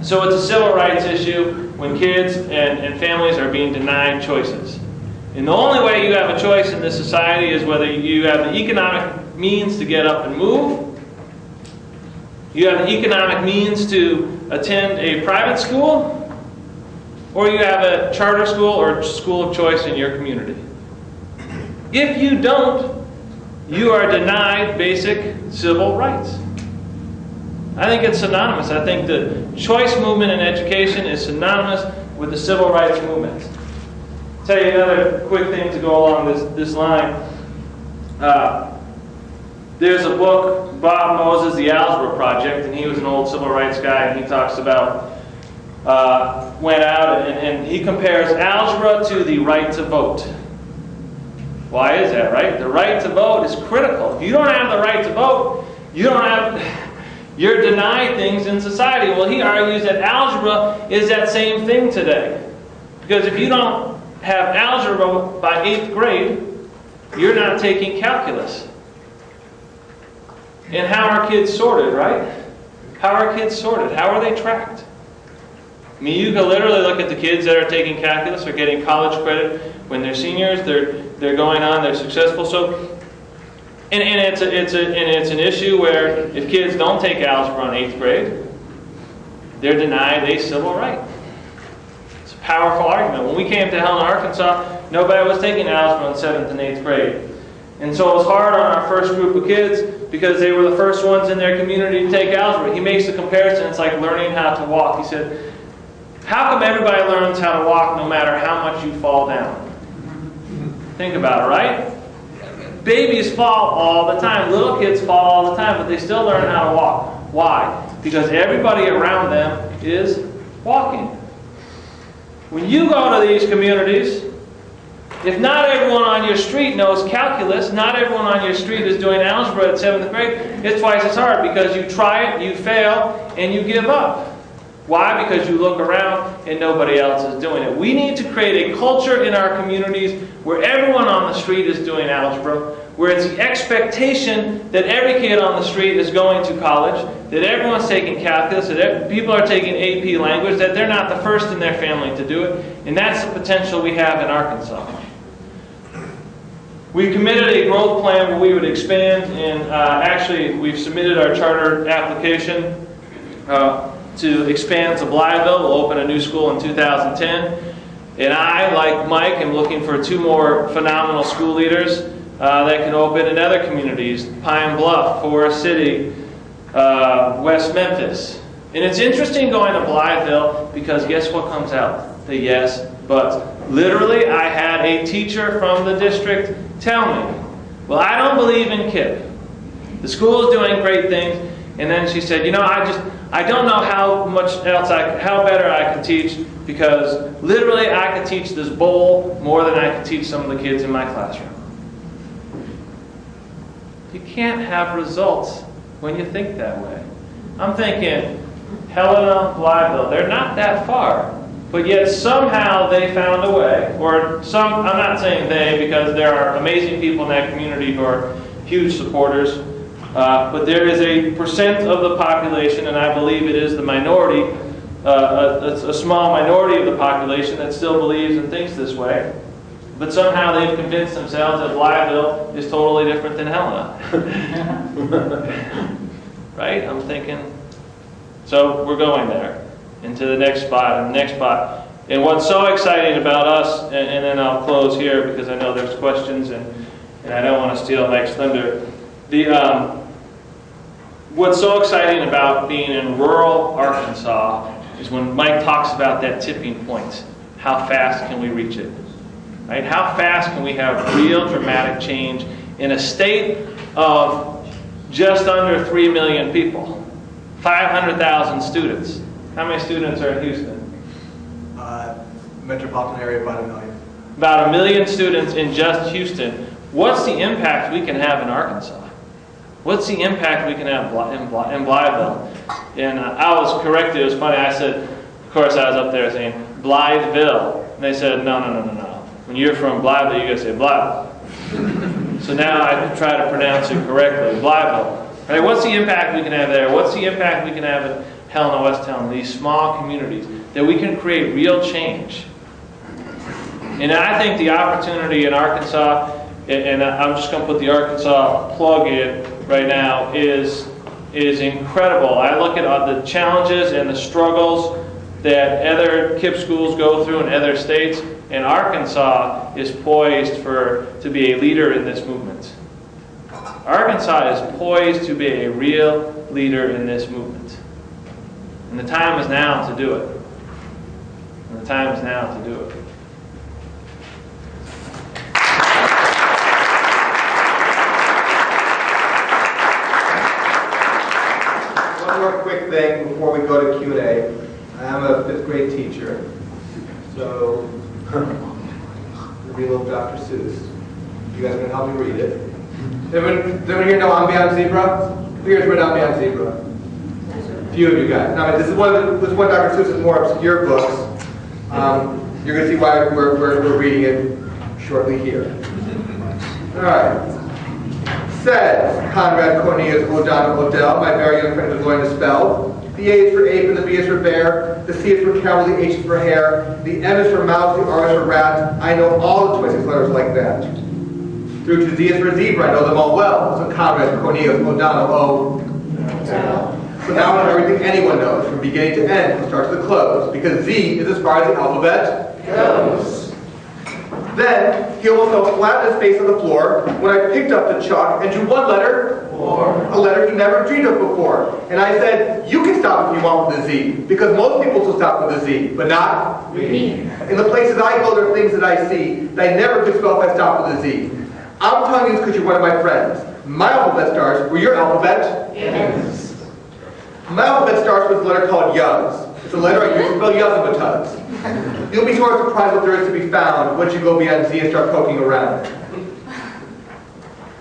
Speaker 3: So it's a civil rights issue when kids and families are being denied choices. And the only way you have a choice in this society is whether you have the economic means to get up and move, you have the economic means to attend a private school, or you have a charter school or school of choice in your community. If you don't, you are denied basic civil rights. I think it's synonymous. I think the choice movement in education is synonymous with the civil rights movement. I'll tell you another quick thing to go along this line. There's a book, Bob Moses, The Algebra Project, and he was an old civil rights guy, and he talks about, went out and he compares algebra to the right to vote. Why is that, right? The right to vote is critical. If you don't have the right to vote, you're denied things in society. Well, he argues that algebra is that same thing today. Because if you don't have algebra by 8th grade, you're not taking calculus. And how are kids sorted, right? How are kids sorted? How are they tracked? I mean, you can literally look at the kids that are taking calculus or getting college credit when they're seniors. They're going on. They're successful. So, and it's an issue where if kids don't take algebra in 8th grade, they're denied a civil right. It's a powerful argument. When we came to Helena, Arkansas, nobody was taking algebra in 7th and 8th grade. And so it was hard on our first group of kids because they were the first ones in their community to take algebra. He makes the comparison, it's like learning how to walk. He said, how come everybody learns how to walk no matter how much you fall down? Think about it, right? Babies fall all the time. Little kids fall all the time, but they still learn how to walk. Why? Because everybody around them is walking. When you go to these communities, if not everyone on your street knows calculus, not everyone on your street is doing algebra at 7th grade, it's twice as hard because you try it, you fail, and you give up. Why? Because you look around and nobody else is doing it. We need to create a culture in our communities where everyone on the street is doing algebra, where it's the expectation that every kid on the street is going to college, that everyone's taking calculus, that people are taking AP language, that they're not the first in their family to do it. And that's the potential we have in Arkansas. We committed a growth plan where we would expand, and actually we've submitted our charter application to expand to Blytheville. We'll open a new school in 2010. And I, like Mike, am looking for 2 more phenomenal school leaders that can open in other communities, Pine Bluff, Forest City, West Memphis. And it's interesting going to Blytheville because guess what comes out? The yes, but. Literally, I had a teacher from the district tell me, well, I don't believe in KIPP. The school is doing great things. And then she said, you know, I don't know how much else how better I can teach, because literally I could teach this bowl more than I could teach some of the kids in my classroom. You can't have results when you think that way. I'm thinking, Helena, Blytheville, they're not that far. But yet somehow they found a way, or I'm not saying they, because there are amazing people in that community who are huge supporters, but there is a percent of the population, and I believe it is the minority, a small minority of the population that still believes and thinks this way. But somehow they've convinced themselves that Blytheville is totally different than Helena. Right? I'm thinking, so we're going there. Into the next spot and the next spot. And what's so exciting about us, and then I'll close here because I know there's questions and I don't want to steal Mike's thunder. What's so exciting about being in rural Arkansas is when Mike talks about that tipping point. How fast can we reach it? Right? How fast can we have real dramatic change in a state of just under 3 million people? 500,000 students. How many students are in Houston?
Speaker 2: Metropolitan area, about 1 million.
Speaker 3: About 1 million students in just Houston. What's the impact we can have in Arkansas? What's the impact we can have in Blytheville? And I was corrected. It was funny. I said, of course, I was up there saying Blytheville. And they said, no. When you're from Blytheville, you got to say Blytheville. So now I try to pronounce it correctly, Blytheville. Right? What's the impact we can have there? What's the impact we can have in Helena, West Helena, these small communities, that we can create real change? And I think the opportunity in Arkansas, and I'm just going to put the Arkansas plug in right now, is incredible. I look at the challenges and the struggles that other KIPP schools go through in other states, and Arkansas is poised to be a leader in this movement. Arkansas is poised to be a real leader in this movement. And the time is now to do it. And the time is now to do it.
Speaker 2: One more quick thing before we go to Q&A. I'm a 5th grade teacher, so it'll be a little Dr. Seuss. You guys are going to help me read it. Does anyone here know I'm Beyond Zebra? Who here's read I'm Beyond Zebra? A few of you guys. Now, this is one of Dr. Seuss's more obscure books. You're going to see why we're reading it shortly here. All right. Says Conrad Cornelius O'Donnell Odell, my very young friend who's learning to spell. The A is for ape and the B is for bear. The C is for camel, the H is for hare. The M is for mouse, the R is for rat. I know all the 26 letters like that. Through to Z is for zebra, I know them all well. So Conrad Cornelius O'Donnell Odell. So now I know everything anyone knows, from beginning to end, from start to the close, because Z is as far as the alphabet goes. Then, he almost fell flat in his face on the floor when I picked up the chalk and drew one letter, a letter he never dreamed of before. And I said, you can stop if you want with the Z, because most people will stop with the Z, but not me. In the places I go, there are things that I see that I never could spell if I stopped with the Z. I'm telling you this because you're one of my friends. My alphabet starts where your alphabet ends. My alphabet starts with a letter called Yuz. It's a letter I use to spell Yuzz. You'll be sort of surprised what there is to be found once you go beyond Z and start poking around.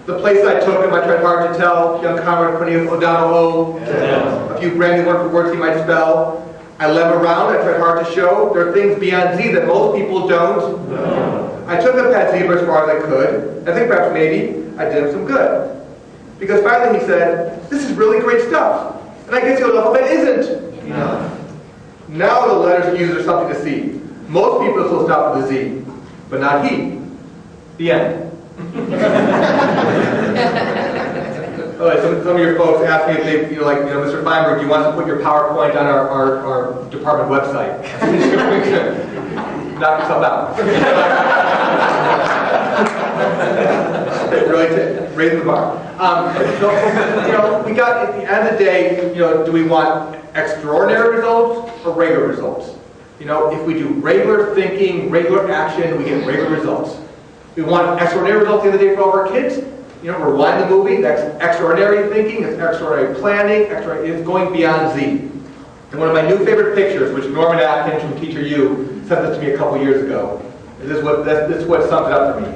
Speaker 2: The places I took him, I tried hard to tell. Young Conrad Cornelius O'Donnell a few brand new wonderful words he might spell. I led him around, I tried hard to show there are things beyond Z that most people don't know. I took him past zebra as far as I could. I think perhaps maybe I did him some good. Because finally he said, this is really great stuff. And I guess the alphabet isn't enough. Now the letters he uses are something to see. Most people still stop with a Z, but not he. The end. asked me if they, Mr. Feinberg, do you want us to put your PowerPoint on our department website? Knock yourself out. Really raising the bar. We got, at the end of the day, do we want extraordinary results or regular results? If we do regular thinking, regular action, we get regular results. We want extraordinary results the other day for all of our kids. Rewind the movie, that's extraordinary thinking, it's extraordinary planning, it's going beyond Z. And one of my new favorite pictures, which Norman Atkins from Teacher U sent this to me a couple years ago, this is what sums it up for me.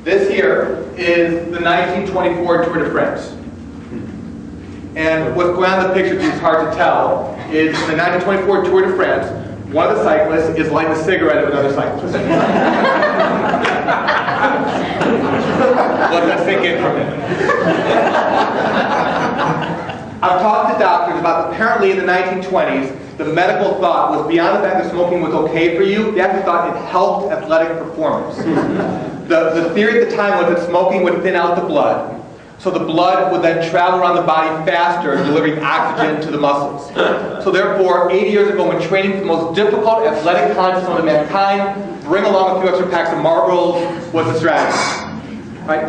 Speaker 2: This here is the 1924 Tour de France. And what's going on in the picture, which is hard to tell, is the 1924 Tour de France, one of the cyclists is lighting a cigarette of another cyclist. Let that sink in for a minute. I've talked to doctors about apparently in the 1920s, the medical thought was beyond the fact that smoking was okay for you, they actually thought it helped athletic performance. The theory at the time was that smoking would thin out the blood, so the blood would then travel around the body faster, delivering oxygen to the muscles. So therefore, 80 years ago, when training for the most difficult athletic contest known to mankind, bring along a few extra packs of Marlboros was the strategy. Right?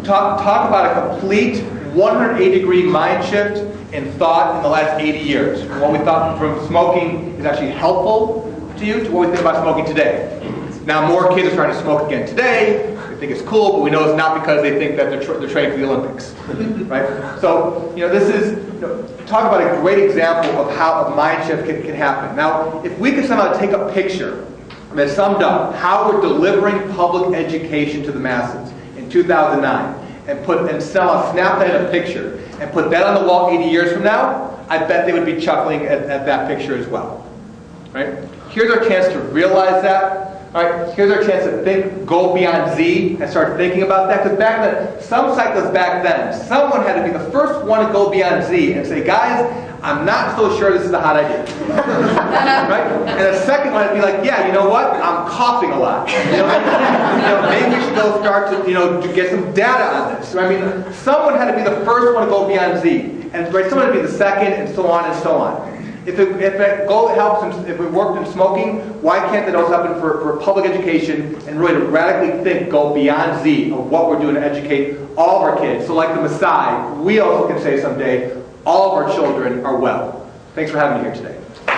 Speaker 2: Talk about a complete 180-degree mind shift in thought in the last 80 years. From what we thought from smoking is actually helpful to you to what we think about smoking today. Now more kids are trying to smoke again today. They think it's cool, but we know it's not because they think that they're training for the Olympics. Right? So, this is, talk about a great example of how a mind shift can happen. Now, if we could somehow take a picture that summed up how we're delivering public education to the masses in 2009, and snap that in a picture, and put that on the wall 80 years from now, I bet they would be chuckling at that picture as well. Right? Here's our chance to realize that. All right, here's our chance to go beyond Z and start thinking about that. Because back then, some cyclists back then, someone had to be the first one to go beyond Z and say, guys, I'm not so sure this is a hot idea. Right? And the second one would be like, yeah, you know what? I'm coughing a lot. Maybe we should go start to get some data on this. I mean, someone had to be the first one to go beyond Z, and someone had to be the second, and so on and so on. If it helps, if it worked in smoking, why can't that also happen for public education and really to radically go beyond Z of what we're doing to educate all of our kids? So like the Messiah, we also can say someday, all of our children are well. Thanks for having me here today. All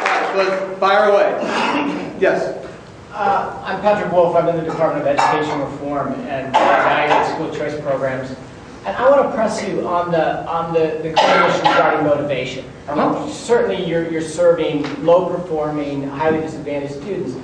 Speaker 2: right, so let's fire away. Yes?
Speaker 4: I'm Patrick Wolf. I'm in the Department of Education Reform and evaluate school choice programs. And I want to press you on the current issue regarding motivation. Certainly you're serving low-performing, highly disadvantaged students,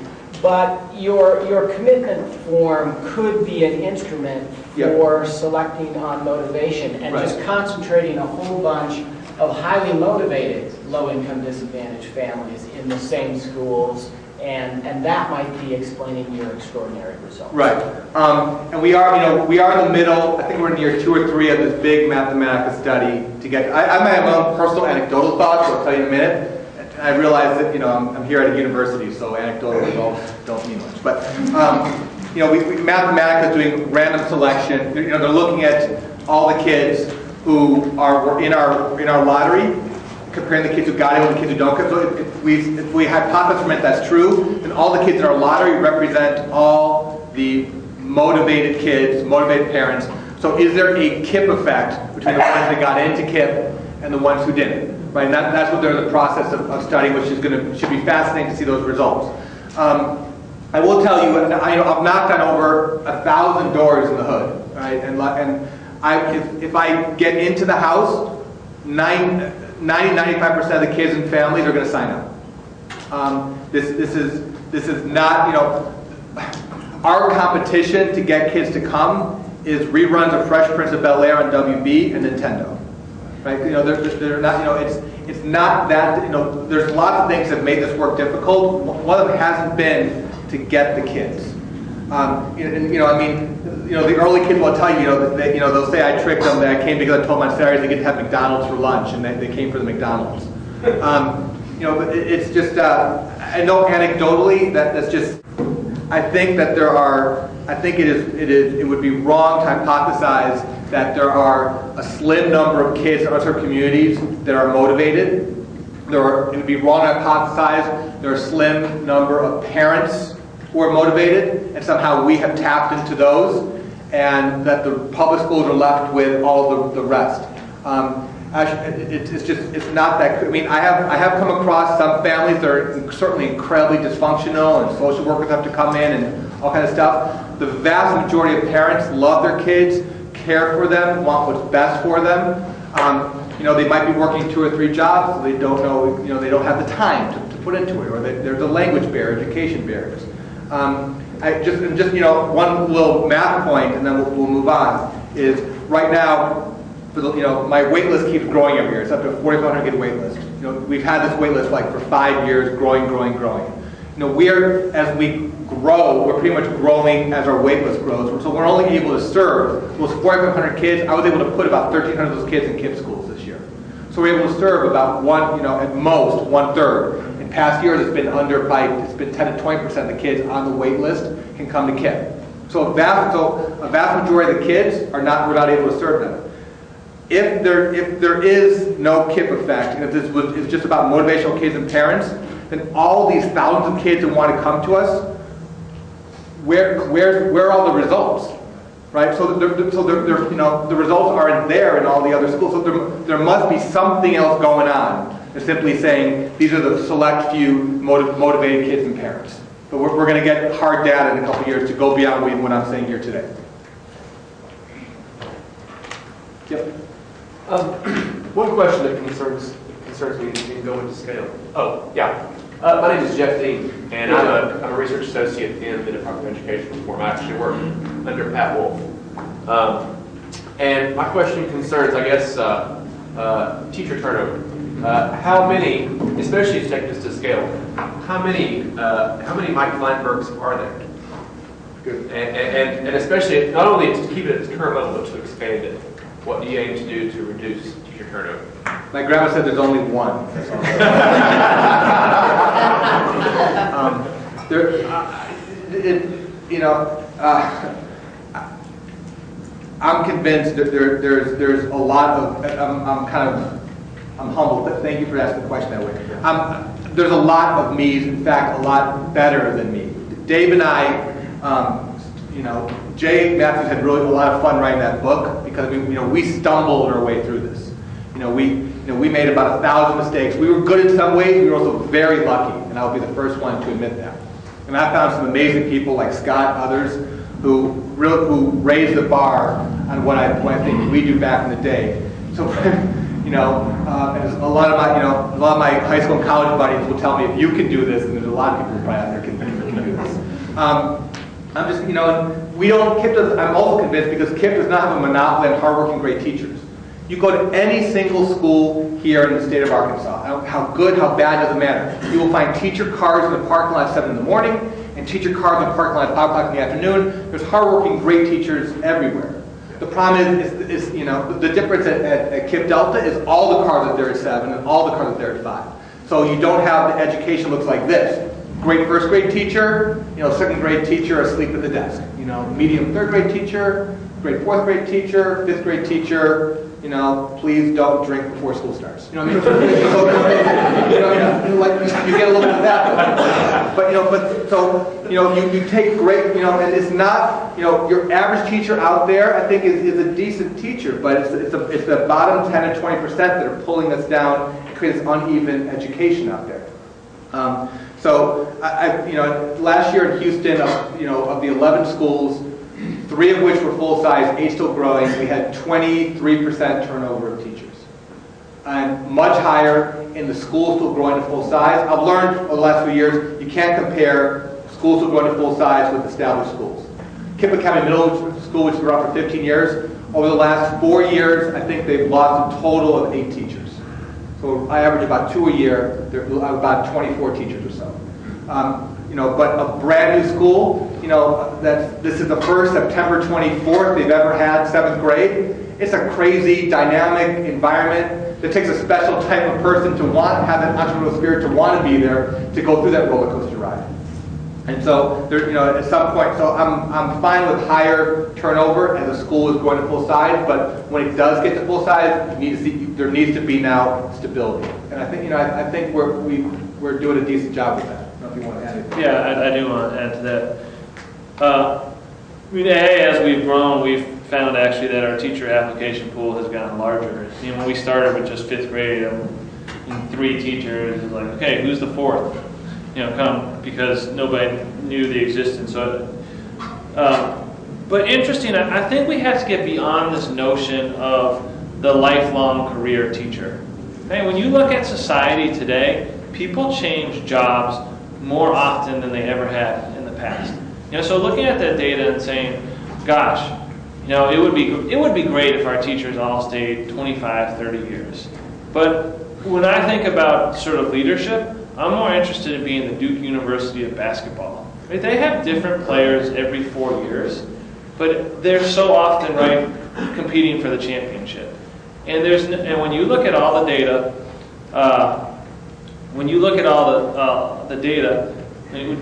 Speaker 4: but your commitment form could be an instrument for selecting on motivation and just concentrating a whole bunch of highly motivated, low-income disadvantaged families in the same schools. And that might be explaining your extraordinary results. Right.
Speaker 2: And we are in the middle. I think we're in year 2 or 3 of this big Mathematica study to get. I might have my own personal anecdotal thoughts. I'll tell you in a minute. And I realize that I'm here at a university, so anecdotal don't mean much. But Mathematica is doing random selection. They're looking at all the kids who were in our lottery, comparing the kids who got in with the kids who don't get. So if we hypothesize from it that's true, then all the kids in our lottery represent all the motivated kids, motivated parents. So is there a KIPP effect between the ones that got into KIPP and the ones who didn't? Right, and that's what they're in the process of studying, which should be fascinating to see those results. I will tell you, I've knocked on over 1,000 doors in the hood, right? And if I get into the house, 90-95% of the kids and families are going to sign up. This is not, our competition to get kids to come is reruns of Fresh Prince of Bel-Air on WB and Nintendo. Right? They're not, it's not that, there's lots of things that made this work difficult. One of them hasn't been to get the kids. The early kids will tell you, they'll say I tricked them, that I came because I told them on Saturdays they get to have McDonald's for lunch, and they came for the McDonald's. But it's just, I know anecdotally that's just I think that it would be wrong to hypothesize that there are a slim number of kids in other communities that are motivated. It would be wrong to hypothesize there are a slim number of parents who are motivated, and somehow we have tapped into those, and that the public schools are left with all the rest. Actually, it's not that. I mean, I have come across some families that are certainly incredibly dysfunctional, and social workers have to come in and all kinds of stuff. The vast majority of parents love their kids, care for them, want what's best for them. You know, they might be working 2 or 3 jobs, so they don't know. You know, they don't have the time to put into it, or there's a language barrier, education barriers. Just you know, one little math point, and then we'll move on. Is right now. You know, my wait list keeps growing every year. It's up to a 4,500 kid wait list. You know, we've had this wait list like for 5 years, growing. You know, as we grow, we're pretty much growing as our wait list grows. So we're only able to serve those 4,500 kids. I was able to put about 1,300 of those kids in KIPP schools this year. So we're able to serve about at most 1/3. In past years, it's been 10 to 20% of the kids on the wait list can come to KIPP. So a vast majority of the kids we're not able to serve them. If there is no KIPP effect, and if this is just about motivational kids and parents, then all these thousands of kids that want to come to us, where are all the results, right? So the results aren't there in all the other schools. So there must be something else going on than simply saying these are the select few motivated kids and parents. But we're going to get hard data in a couple of years to go beyond what I'm saying here today. Yep.
Speaker 5: One question that concerns me, you can go into scale. Oh, yeah. My name is Jeff Dean, and I'm a research associate in the Department of Education Reform. I actually work under Pat Wolf. And my question concerns, I guess, teacher turnover. How many, especially to take this to scale, how many Mike Feinbergs are there? Good. And especially, not only to keep it at its current level, but to expand it. What do you aim to do to reduce teacher turnover?
Speaker 2: My grandma said there's only one. I'm convinced that there's a lot of. I'm humbled. Thank you for asking the question that way. There's a lot of me's. In fact, a lot better than me. Dave and I. Jay Matthews had really a lot of fun writing that book because we stumbled our way through this. We made about 1,000 mistakes. We were good in some ways. We were also very lucky, and I'll be the first one to admit that. And I found some amazing people like Scott, others who raised the bar on what I think we do back in the day. So, and a lot of my high school and college buddies will tell me if you can do this, and there's a lot of people probably out there can do this. I'm just, I'm also convinced because KIPP does not have a monopoly on hardworking, great teachers. You go to any single school here in the state of Arkansas, how good, how bad, doesn't matter. You will find teacher cars in the parking lot at 7 in the morning and teacher cars in the parking lot at 5 o'clock in the afternoon. There's hardworking, great teachers everywhere. The problem is the difference at KIPP Delta is all the cars are there at 7 and all the cars are there at 5. So you don't have the education looks like this. Great first grade teacher, second grade teacher asleep at the desk. Medium third grade teacher, great fourth grade teacher, fifth grade teacher. Please don't drink before school starts. You get a little bit of that. But you take great. And it's not. Your average teacher out there, I think, is a decent teacher, but it's the bottom 10 to 20% that are pulling us down and creating this uneven education out there. So last year in Houston, of the 11 schools, 3 of which were full size, 8 still growing, we had 23% turnover of teachers. And much higher in the schools still growing to full size. I've learned over the last few years, you can't compare schools still growing to full size with established schools. KIPP Academy Middle School, which has been around for 15 years, over the last 4 years, I think they've lost a total of 8 teachers. So I average about 2 a year. There are about 24 teachers or so. But a brand new school, this is the first September 24th they've ever had 7th grade. It's a crazy, dynamic environment that takes a special type of person to have that entrepreneurial spirit to want to be there to go through that roller coaster ride. And so, there, at some point, so I'm fine with higher turnover as the school is going to full size, but when it does get to full size, there needs to be now stability. And I think, I think we're doing a decent job with that. I don't know if you want to add anything.
Speaker 3: Yeah, I do want to add to that. As we've grown, we've found actually that our teacher application pool has gotten larger. When we started with just 5th grade and 3 teachers, it's like, okay, who's the 4th? Come, because nobody knew the existence of it. But interesting, I think we have to get beyond this notion of the lifelong career teacher. Okay, when you look at society today, people change jobs more often than they ever have in the past. So looking at that data and saying, gosh, it would be great if our teachers all stayed 25, 30 years. But when I think about sort of leadership, I'm more interested in being the Duke University of basketball. Right? They have different players every 4 years, but they're so often competing for the championship. And when you look at all the data,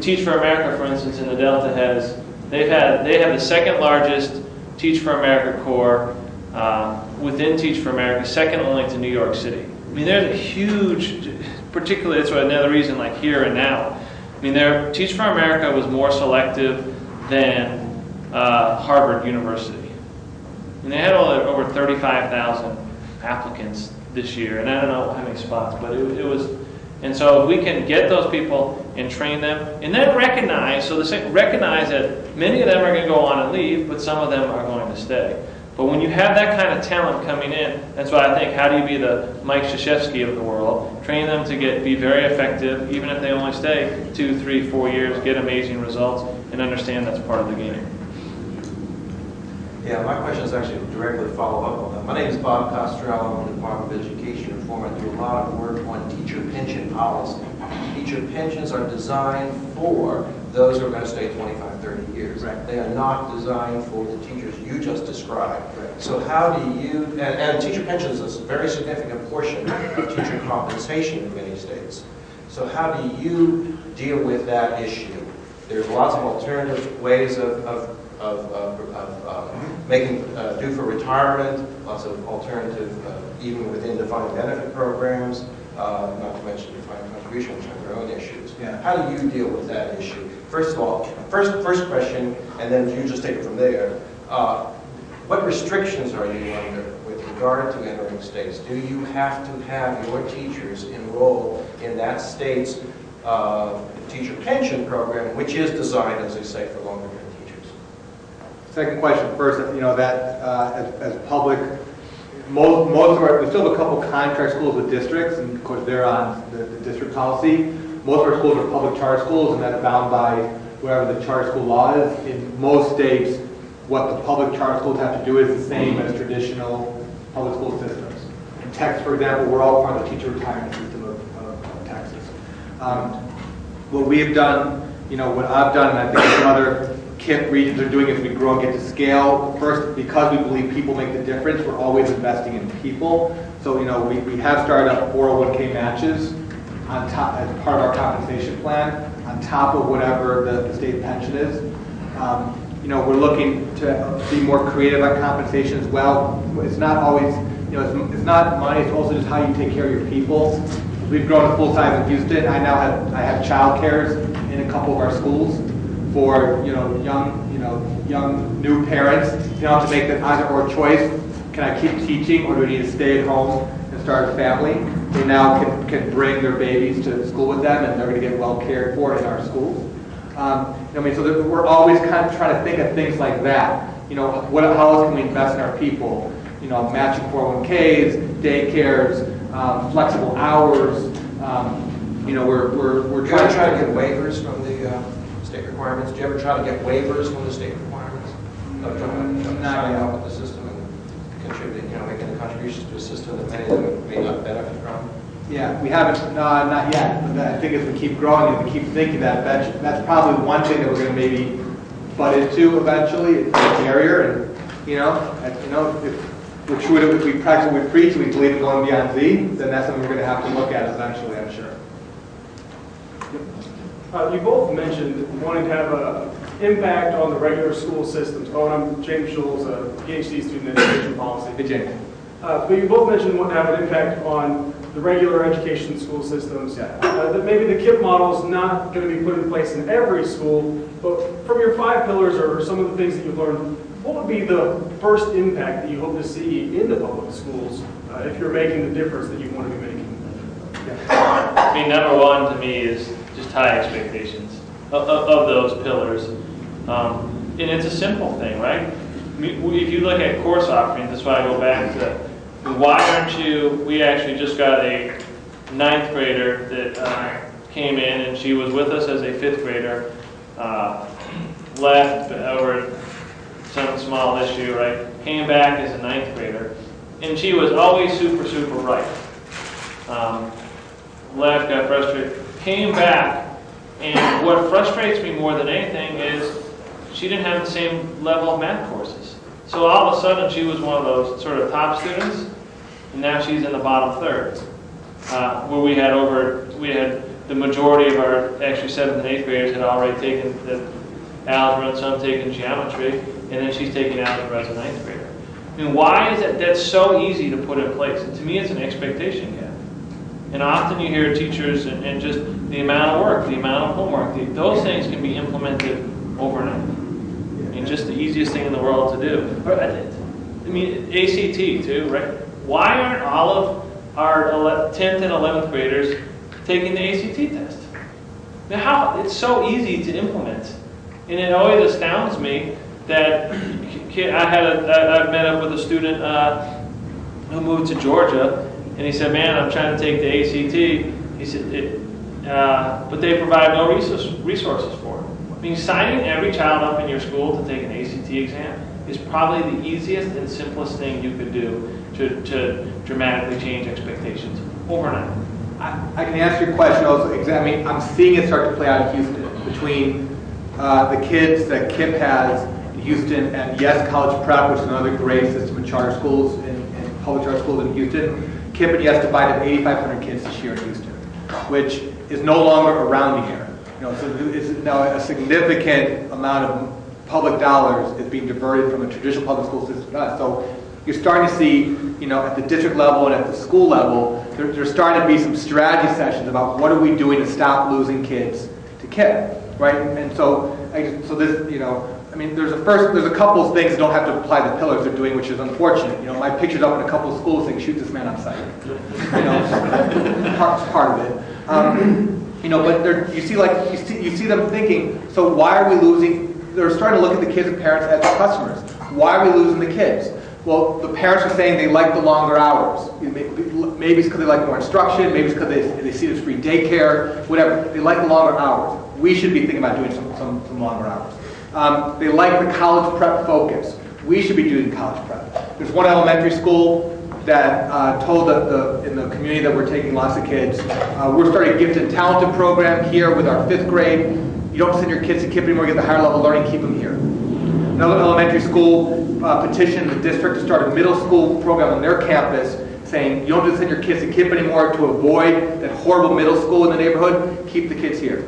Speaker 3: Teach for America, for instance, in the Delta they have the second largest Teach for America Corps within Teach for America, second only to New York City. There's a huge, particularly that's another reason, like here and now. Teach for America was more selective than Harvard University. They had over 35,000 applicants this year, and I don't know how many spots, but it was. And so if we can get those people and train them, and then recognize that many of them are going to go on and leave, but some of them are going to stay. But when you have that kind of talent coming in, that's why I think, how do you be the Mike Krzyzewski of the world? Train them to be very effective, even if they only stay 2, 3, 4 years, get amazing results, and understand that's part of the game.
Speaker 6: Yeah, my question is actually directly follow up on that. My name is Bob Costrell. I'm in the Department of Education Reform. I do a lot of work on teacher pension policy. Teacher pensions are designed for those who are going to stay 25, 30 years. Right. They are not designed for the teachers you just described. Right. So how do you, and teacher pensions is a very significant portion of teacher compensation in many states. So how do you deal with that issue? There's lots of alternative ways of making due for retirement, lots of alternative, even within defined benefit programs, not to mention defined contribution, which have their own issues.
Speaker 2: Yeah.
Speaker 6: How do you deal with that issue? First of all, first question, and then you just take it from there. What restrictions are you under with regard to entering states? Do you have to have your teachers enroll in that state's teacher pension program, which is designed, as they say, for longer term teachers?
Speaker 2: Second question first. As public, most of our, we still have a couple contract schools with districts, and of course they're on the district policy. Most of our schools are public charter schools, and that's bound by wherever the charter school law is. In most states, what the public charter schools have to do is the same as traditional public school systems. In Texas, for example, we're all part of the teacher retirement system of Texas. What we have done, what I've done, and I think some other KIPP regions are doing as we grow and get to scale. First, because we believe people make the difference, we're always investing in people. So, we have started up 401k matches on top, as part of our compensation plan, on top of whatever the state pension is. We're looking to be more creative on compensation as well. It's not always, it's not money, it's also just how you take care of your people. We've grown to full size in Houston. I have child cares in a couple of our schools for young new parents. You don't have to make that either or choice. Can I keep teaching, or do I need to stay at home and start a family? They now can bring their babies to school with them, and they're going to get well cared for in our schools. So we're always kind of trying to think of things like that. How else can we invest in our people? Matching 401ks, daycares, flexible hours. We're trying
Speaker 6: to get waivers from the state requirements. Do you ever try to get waivers from the state requirements? Signing up with the system and contributing, making the contributions to a system that many of them may not benefit from?
Speaker 2: Yeah, we haven't, not yet. But I think as we keep growing and we keep thinking that's probably one thing that we're going to maybe butt into eventually. It's a barrier, and if we're true, if we practice what we preach, and we believe in going beyond Z, then that's something we're going to have to look at eventually, I'm sure.
Speaker 7: You both mentioned wanting to have an impact on the regular school systems. Oh, and I'm James Schulz, a PhD student in education policy.
Speaker 2: Hey, James.
Speaker 7: But you both mentioned wanting to have an impact on the regular education school systems.
Speaker 2: Yeah.
Speaker 7: That maybe the KIPP model is not going to be put in place in every school, but from your 5 pillars or some of the things that you've learned, what would be the first impact that you hope to see in the public schools if you're making the difference that you want to be making?
Speaker 3: I mean, number one to me is just high expectations of those pillars. And it's a simple thing, right? If you look at course offerings, that's why I go back to, why aren't you, we actually just got a 9th grader that came in, and she was with us as a 5th grader, left over some small issue, right? Came back as a 9th grader, and she was always super, super bright. Left, got frustrated, came back, and what frustrates me more than anything is she didn't have the same level of math courses. So all of a sudden she was one of those sort of top students, and now she's in the bottom third. Where we had the majority of our actually 7th and 8th graders had already taken the algebra, and some taken geometry, and then she's taking algebra as a 9th grader. I mean, why is that's so easy to put in place? And to me, it's an expectation gap. And often you hear teachers and just the amount of work, the amount of homework, those things can be implemented overnight. I mean, just the easiest thing in the world to do. I mean, ACT too, right? Why aren't all of our 10th and 11th graders taking the ACT test? Now, it's so easy to implement. And it always astounds me that I met up with a student who moved to Georgia, and he said, man, I'm trying to take the ACT. He said, but they provide no resources for it. I mean, signing every child up in your school to take an ACT exam is probably the easiest and simplest thing you could do to dramatically change expectations overnight.
Speaker 2: I can answer your question. I'm seeing it start to play out in Houston between the kids that KIPP has in Houston and Yes College Prep, which is another great system of charter schools and public charter schools in Houston. KIPP and Yes divided 8,500 kids this year in Houston, which is no longer a rounding error. So it's now a significant amount of public dollars is being diverted from a traditional public school system to us. So you're starting to see, at the district level and at the school level, there's starting to be some strategy sessions about what are we doing to stop losing kids to KIPP, right? And so there's a couple of things that don't have to apply the pillars they're doing, which is unfortunate. My picture's up in a couple of schools saying, shoot this man on sight. Part of it. But you see them thinking, so why are we losing? They're starting to look at the kids and parents as the customers. Why are we losing the kids? Well, the parents are saying they like the longer hours. Maybe it's because they like more instruction. Maybe it's because they see it as free daycare. Whatever. They like the longer hours. We should be thinking about doing some longer hours. They like the college prep focus. We should be doing college prep. There's one elementary school that told in the community that we're taking lots of kids. We're starting a gifted and talented program here with our 5th grade. You don't send your kids to KIPP anymore, get the higher level learning, keep them here. Another elementary school petitioned the district to start a middle school program on their campus saying you don't just send your kids to KIPP anymore to avoid that horrible middle school in the neighborhood, keep the kids here.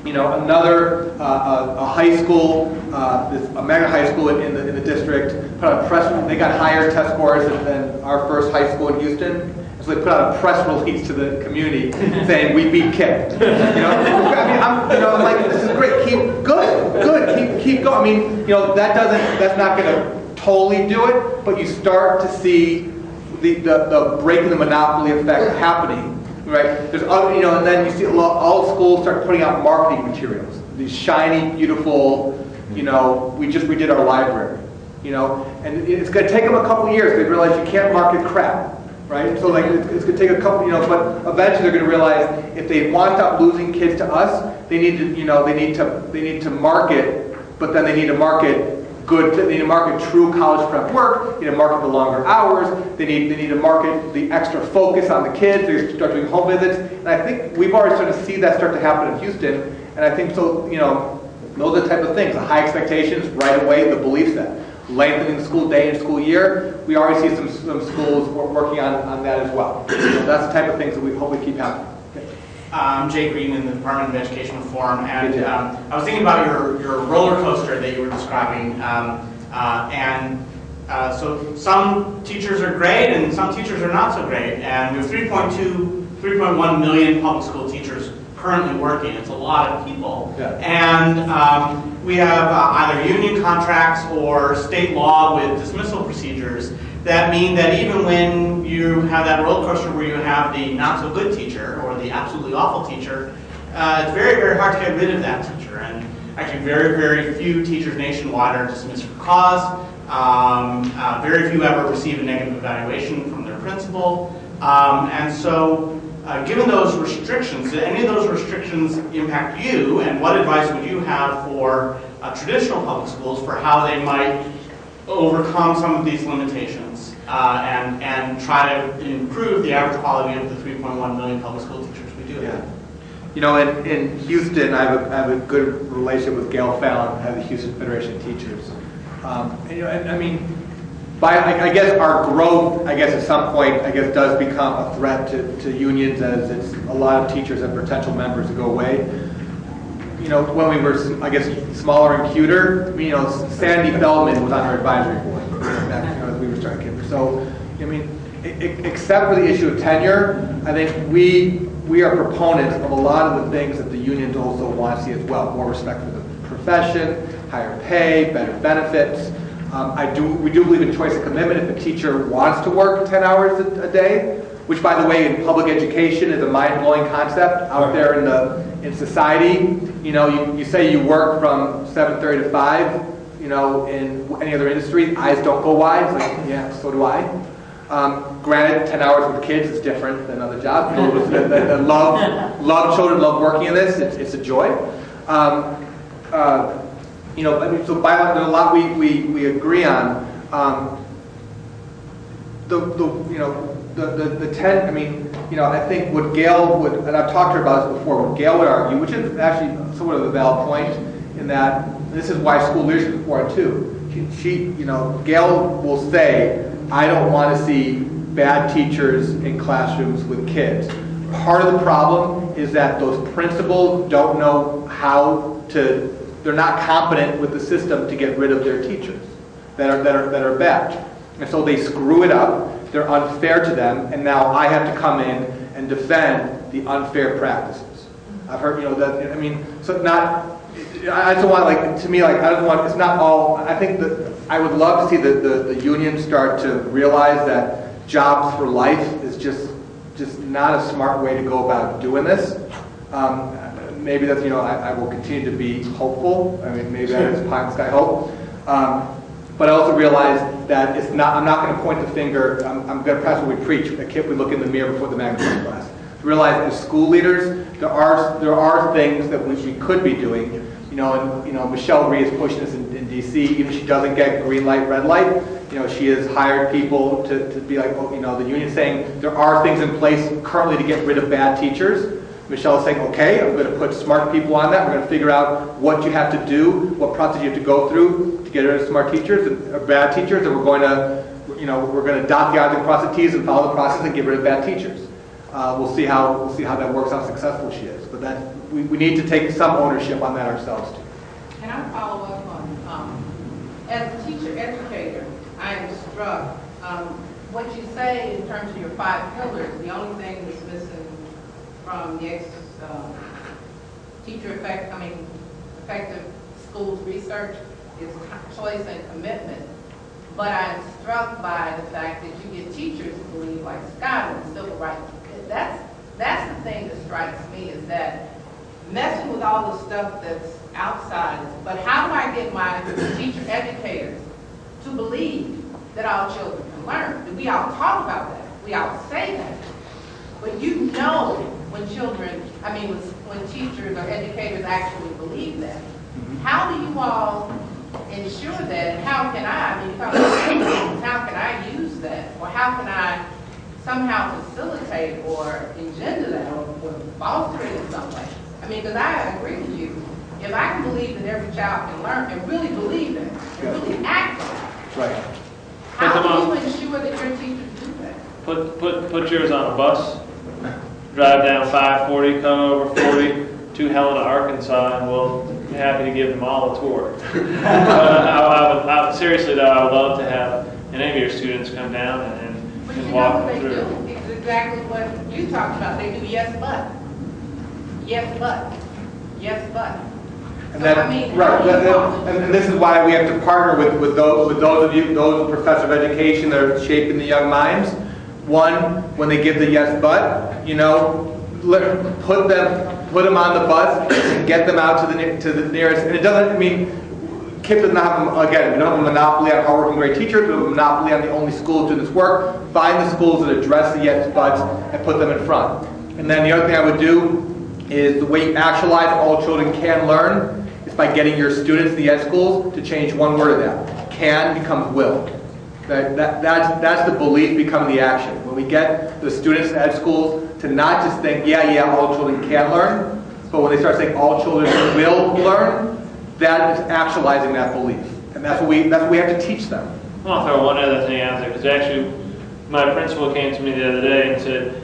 Speaker 2: Another high school, a mega high school in the district, put out a press release. They got higher test scores than our first high school in Houston. So they put out a press release to the community saying we beat KIPP. I'm like, this is great. Keep going. That's not going to totally do it, but you start to see the breaking the monopoly effect happening. Right? There's other, and then you see all schools start putting out marketing materials. These shiny, beautiful, we did our library, and it's going to take them a couple years. They realize you can't market crap, right? So it's going to take a couple, but eventually they're going to realize if they want to stop losing kids to us, they need to market, but then they need to market good. They need to market true college prep work. They need to market the longer hours. They need to market the extra focus on the kids. They start doing home visits. And I think we've already started to see that start to happen in Houston. And I think so. Those are the type of things. The high expectations right away. The belief set, lengthening the school day and school year. We already see some schools working on that as well. So that's the type of things that we hope we keep happening. Okay.
Speaker 8: I'm Jay Green in the Department of Education Reform, and I was thinking about your roller coaster that you were describing. So some teachers are great and some teachers are not so great. And we have 3.1 million public school teachers currently working. It's a lot of people.
Speaker 2: Yeah.
Speaker 8: And we have either union contracts or state law with dismissal procedures that mean that even when you have that roller coaster where you have the not so good teacher or the absolutely awful teacher, it's very, very hard to get rid of that teacher. And actually very, very few teachers nationwide are dismissed for cause. Very few ever receive a negative evaluation from their principal. And so given those restrictions, do any of those restrictions impact you, and what advice would you have for traditional public schools for how they might overcome some of these limitations and try to improve the average quality of the 3.1 million public school teachers we do have?
Speaker 2: You know, in Houston, I have a good relationship with Gail Fallon, head of the Houston Federation of Teachers. And I mean, I guess our growth, I guess at some point, I guess does become a threat to unions, as it's a lot of teachers and potential members to go away. You know, when we were, I guess, smaller and cuter, you know, Sandy Feldman was on our advisory board back, as we were starting KIPP. So, I mean, except for the issue of tenure, I think we are proponents of a lot of the things that the unions also want to see as well. More respect for the profession, higher pay, better benefits. We do believe in choice and commitment. If a teacher wants to work 10 hours a day, which, by the way, in public education is a mind-blowing concept out there in society. You know, you say you work from 7:30 to 5. You know, in any other industry, eyes don't go wide. It's like, yeah, so do I. Granted, 10 hours with kids is different than other jobs. That love children, love working in this. It's a joy. You know, I mean, so by there's a lot we agree on. I mean, you know, I think what Gail would, and I've talked to her about this before, what Gail would argue, which is actually somewhat of a valid point, in that this is why school leadership is important too. You know, Gail will say, I don't want to see bad teachers in classrooms with kids. Part of the problem is that those principals don't know how to. They're not competent with the system to get rid of their teachers that are bad, and so they screw it up. They're unfair to them, and now I have to come in and defend the unfair practices. I've heard, you know, that. I mean, so not. I just want, like, to me, like, I don't want. It's not all. I think that I would love to see the union start to realize that jobs for life is just not a smart way to go about doing this. Maybe that's, you know, I will continue to be hopeful. I mean, maybe that is pie in the sky hope. But I also realize that it's not. I'm not going to point the finger. I'm going to practice what we preach. At KIPP, we look in the mirror before the magazine class. To realize, as school leaders, there are things that we could be doing. You know, and you know, Michelle Rhee is pushing this in D.C. Even if she doesn't get green light, red light, you know, she has hired people to be like, oh, you know, the union's saying there are things in place currently to get rid of bad teachers. Michelle is saying, okay, I'm going to put smart people on that. We're going to figure out what you have to do, what process you have to go through to get rid of smart teachers and bad teachers, and we're going to dot the i's and cross the t's and follow the process and get rid of bad teachers. We'll see how that works, how successful she is. But that we need to take some ownership on that ourselves too.
Speaker 9: Can I follow up on, as a teacher educator, I am struck. What you say in terms of your 5 pillars, the only thing that's missing from the effective schools research is choice and commitment. But I'm struck by the fact that you get teachers who believe, like Scott, in civil rights. That's the thing that strikes me, is that messing with all the stuff that's outside. But how do I get my teacher educators to believe that all children can learn? We all talk about that. We all say that. But you know when when teachers or educators actually believe that. How do you all ensure that, and how can how can I use that, or how can I somehow facilitate or engender that, or foster it in some way? I mean, because I agree with you. If I can believe that every child can learn, and really believe it, and really act on it,
Speaker 2: Right.
Speaker 9: how do you ensure that your teachers do that?
Speaker 3: Put yours on a bus. drive down 540, come over 40 to Helena, Arkansas, and we'll be happy to give them all a tour. Seriously though, I would love to have any of your students come down
Speaker 9: But
Speaker 3: and
Speaker 9: you
Speaker 3: walk
Speaker 9: know what
Speaker 3: them
Speaker 9: they
Speaker 3: through.
Speaker 9: do? It's exactly what you talked about. They do yes, but. Yes, but. Yes, but.
Speaker 2: And
Speaker 9: So,
Speaker 2: then,
Speaker 9: I mean,
Speaker 2: right,
Speaker 9: how do you
Speaker 2: and this is why we have to partner with those of you, those professors of education that are shaping the young minds. One, when they give the yes but, you know, put them on the bus and get them out to the nearest. And it doesn't, I mean, KIPP does not have, again, we don't have a monopoly on hardworking great teachers. We have a monopoly on the only schools doing this work. Find the schools that address the yes buts and put them in front. And then the other thing I would do is the way you actualize all children can learn is by getting your students in the ed schools to change one word of that. Can becomes will. That's the belief becoming the action. When we get the students in ed schools to not just think, yeah, all children can learn, but when they start saying all children will learn, that is actualizing that belief. And that's what we have to teach them.
Speaker 3: I'll throw one other thing out there, because actually my principal came to me the other day and said,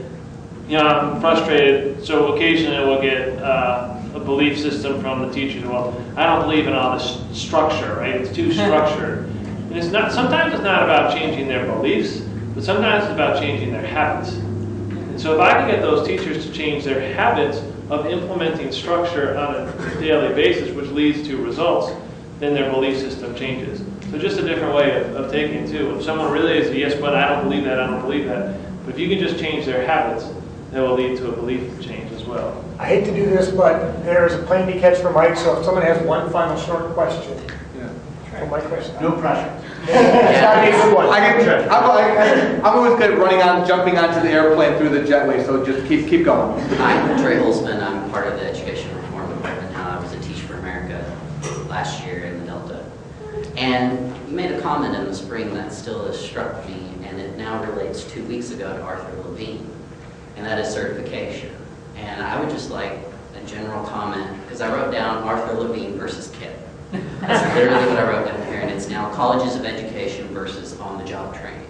Speaker 3: you know, I'm frustrated, so occasionally we'll get a belief system from the teachers. Well, I don't believe in all this structure, right? It's too structured. And it's not, sometimes it's not about changing their beliefs, but sometimes it's about changing their habits. And so if I can get those teachers to change their habits of implementing structure on a daily basis, which leads to results, then their belief system changes. So just a different way of taking it too. If someone really is, yes, but I don't believe that, I don't believe that. But if you can just change their habits, that will lead to a belief change as well.
Speaker 1: I hate to do this, but there's a plainly catch for Mike, so if someone has one final short question. For my question.
Speaker 8: No pressure.
Speaker 1: It's gotta be a good one.
Speaker 2: I'm always good at jumping onto the airplane through the jetway, so just keep going.
Speaker 10: I'm Trey Holzman. I'm part of the Education Reform Department. I was a Teach for America last year in the Delta. And you made a comment in the spring that still has struck me, and it now relates 2 weeks ago to Arthur Levine, and that is certification. And I would just like a general comment, because I wrote down Arthur Levine versus KIPP. That's literally what I wrote down here, and it's now colleges of education versus on-the-job training.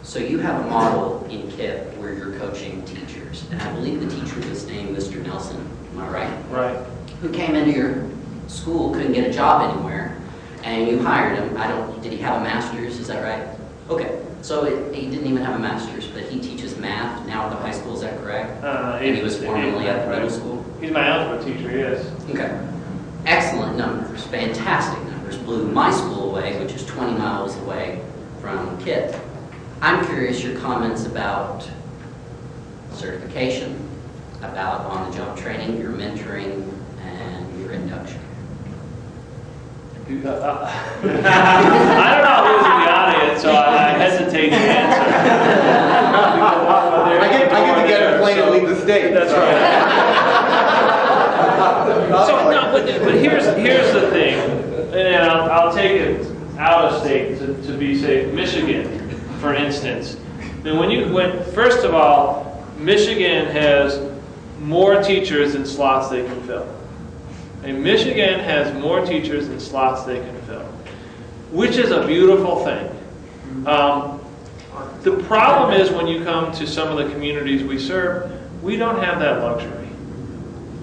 Speaker 10: So you have a model in KIPP where you're coaching teachers, and I believe the teacher was named Mr. Nelson, am I right?
Speaker 3: Right.
Speaker 10: Who came into your school, couldn't get a job anywhere, and you hired him. Did he have a master's, is that right? Okay, so he didn't even have a master's, but he teaches math now at the high school, is that correct? And he was formerly at the middle school?
Speaker 3: He's my algebra teacher, yes.
Speaker 10: Okay. Excellent numbers, fantastic numbers, blew my school away, which is 20 miles away from KIPP. I'm curious your comments about certification, about on-the-job training, your mentoring, and your induction.
Speaker 3: I don't know who's in the audience, so I hesitate to answer.
Speaker 2: I get to get a plane and leave the state.
Speaker 3: That's right. So, no, but here's the thing, and I'll take it out of state to be, say, Michigan, for instance. And first of all, Michigan has more teachers than slots they can fill. And Michigan has more teachers than slots they can fill, which is a beautiful thing. The problem is when you come to some of the communities we serve, we don't have that luxury.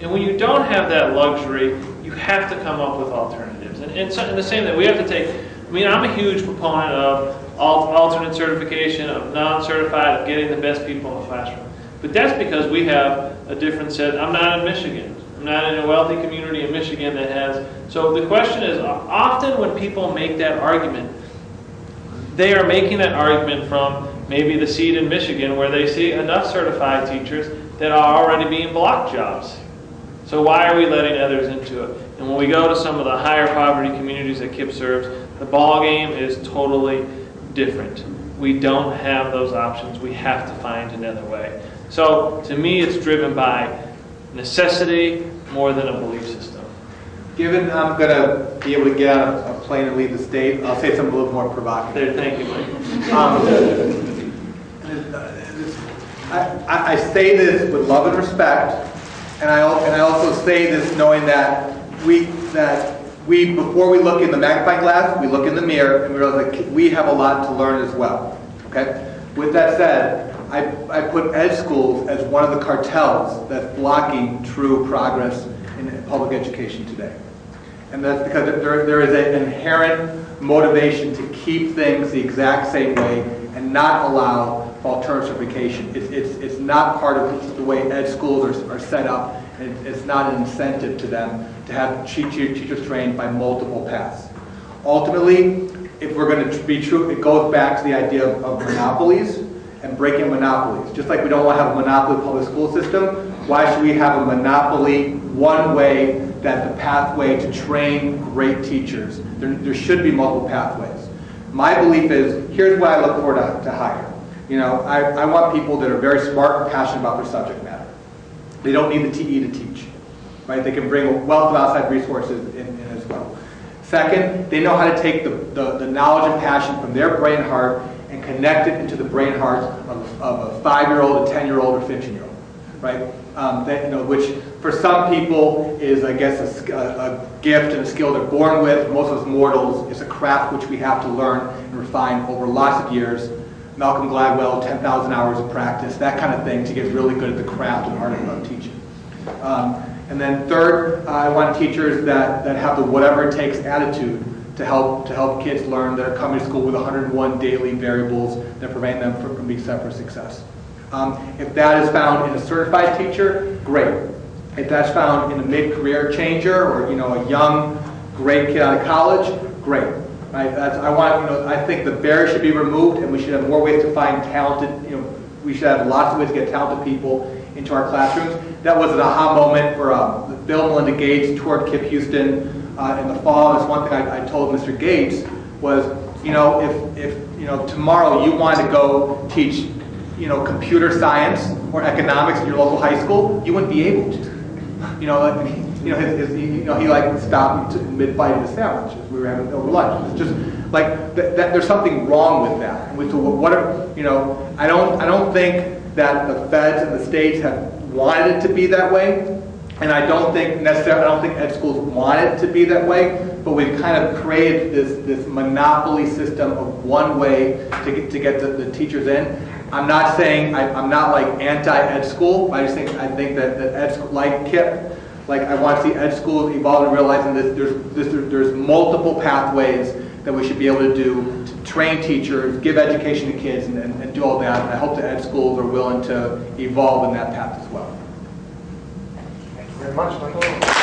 Speaker 3: And when you don't have that luxury, you have to come up with alternatives. And so, in the same that we have to take, I mean, I'm a huge proponent of alternate certification, of non-certified, of getting the best people in the classroom. But that's because we have a different set. I'm not in Michigan. I'm not in a wealthy community in Michigan that has. So the question is, often when people make that argument, they are making that argument from maybe the seat in Michigan where they see enough certified teachers that are already being block jobs. So why are we letting others into it? And when we go to some of the higher poverty communities that KIPP serves, the ball game is totally different. We don't have those options. We have to find another way. So to me, it's driven by necessity more than a belief system.
Speaker 2: Given I'm going to be able to get on a plane and leave the state, I'll say something a little more provocative.
Speaker 3: Thank you, Mike.
Speaker 2: I say this with love and respect, and I also say this knowing that we before we look in the magnifying glass, we look in the mirror and we realize that we have a lot to learn as well. Okay. With that said, I put ed schools as one of the cartels that's blocking true progress in public education today. And that's because there is an inherent motivation to keep things the exact same way and not allow alternative certification. It's not part of the way ed schools are set up, and it's not an incentive to them to have teachers trained by multiple paths. Ultimately, if we're going to be true, it goes back to the idea of monopolies and breaking monopolies. Just like we don't want to have a monopoly public school system, why should we have a monopoly one way that the pathway to train great teachers? There should be multiple pathways. My belief is, here's what I look for to hire. You know, I want people that are very smart and passionate about their subject matter. They don't need the TE to teach, right? They can bring a wealth of outside resources in as well. Second, they know how to take the knowledge and passion from their brain heart and connect it into the brain hearts of a 5-year-old, a 10-year-old, or 15-year-old, right? Which for some people is, I guess, a gift and a skill they're born with. Most of us mortals, it's a craft which we have to learn and refine over lots of years. Malcolm Gladwell, 10,000 hours of practice, that kind of thing, to get really good at the craft and art of teaching. And then third, I want teachers that have the whatever it takes attitude to help kids learn that are coming to school with 101 daily variables that prevent them from being set for success. If that is found in a certified teacher, great. If that's found in a mid-career changer or a young, great kid out of college, great. Right? I think the barrier should be removed, and we should have more ways to find talented. We should have lots of ways to get talented people into our classrooms. That was an aha moment for Bill and Melinda Gates toured KIPP Houston in the fall. That's one thing I told Mr. Gates was, if tomorrow you want to go teach, computer science or economics in your local high school, you wouldn't be able to. He like stopped mid-bite of a sandwich as we were having over lunch. It's just like there's something wrong with that. I don't think that the feds and the states have wanted it to be that way, and I don't think ed schools want it to be that way. But we've kind of created this monopoly system of one way to get the teachers in. I'm not saying I'm not like anti-ed school. I think that ed school, like KIPP, like I want to see ed schools evolve and realizing that there's multiple pathways that we should be able to do to train teachers, give education to kids, and do all that. And I hope that ed schools are willing to evolve in that path as well.
Speaker 1: Thank you very much, Michael.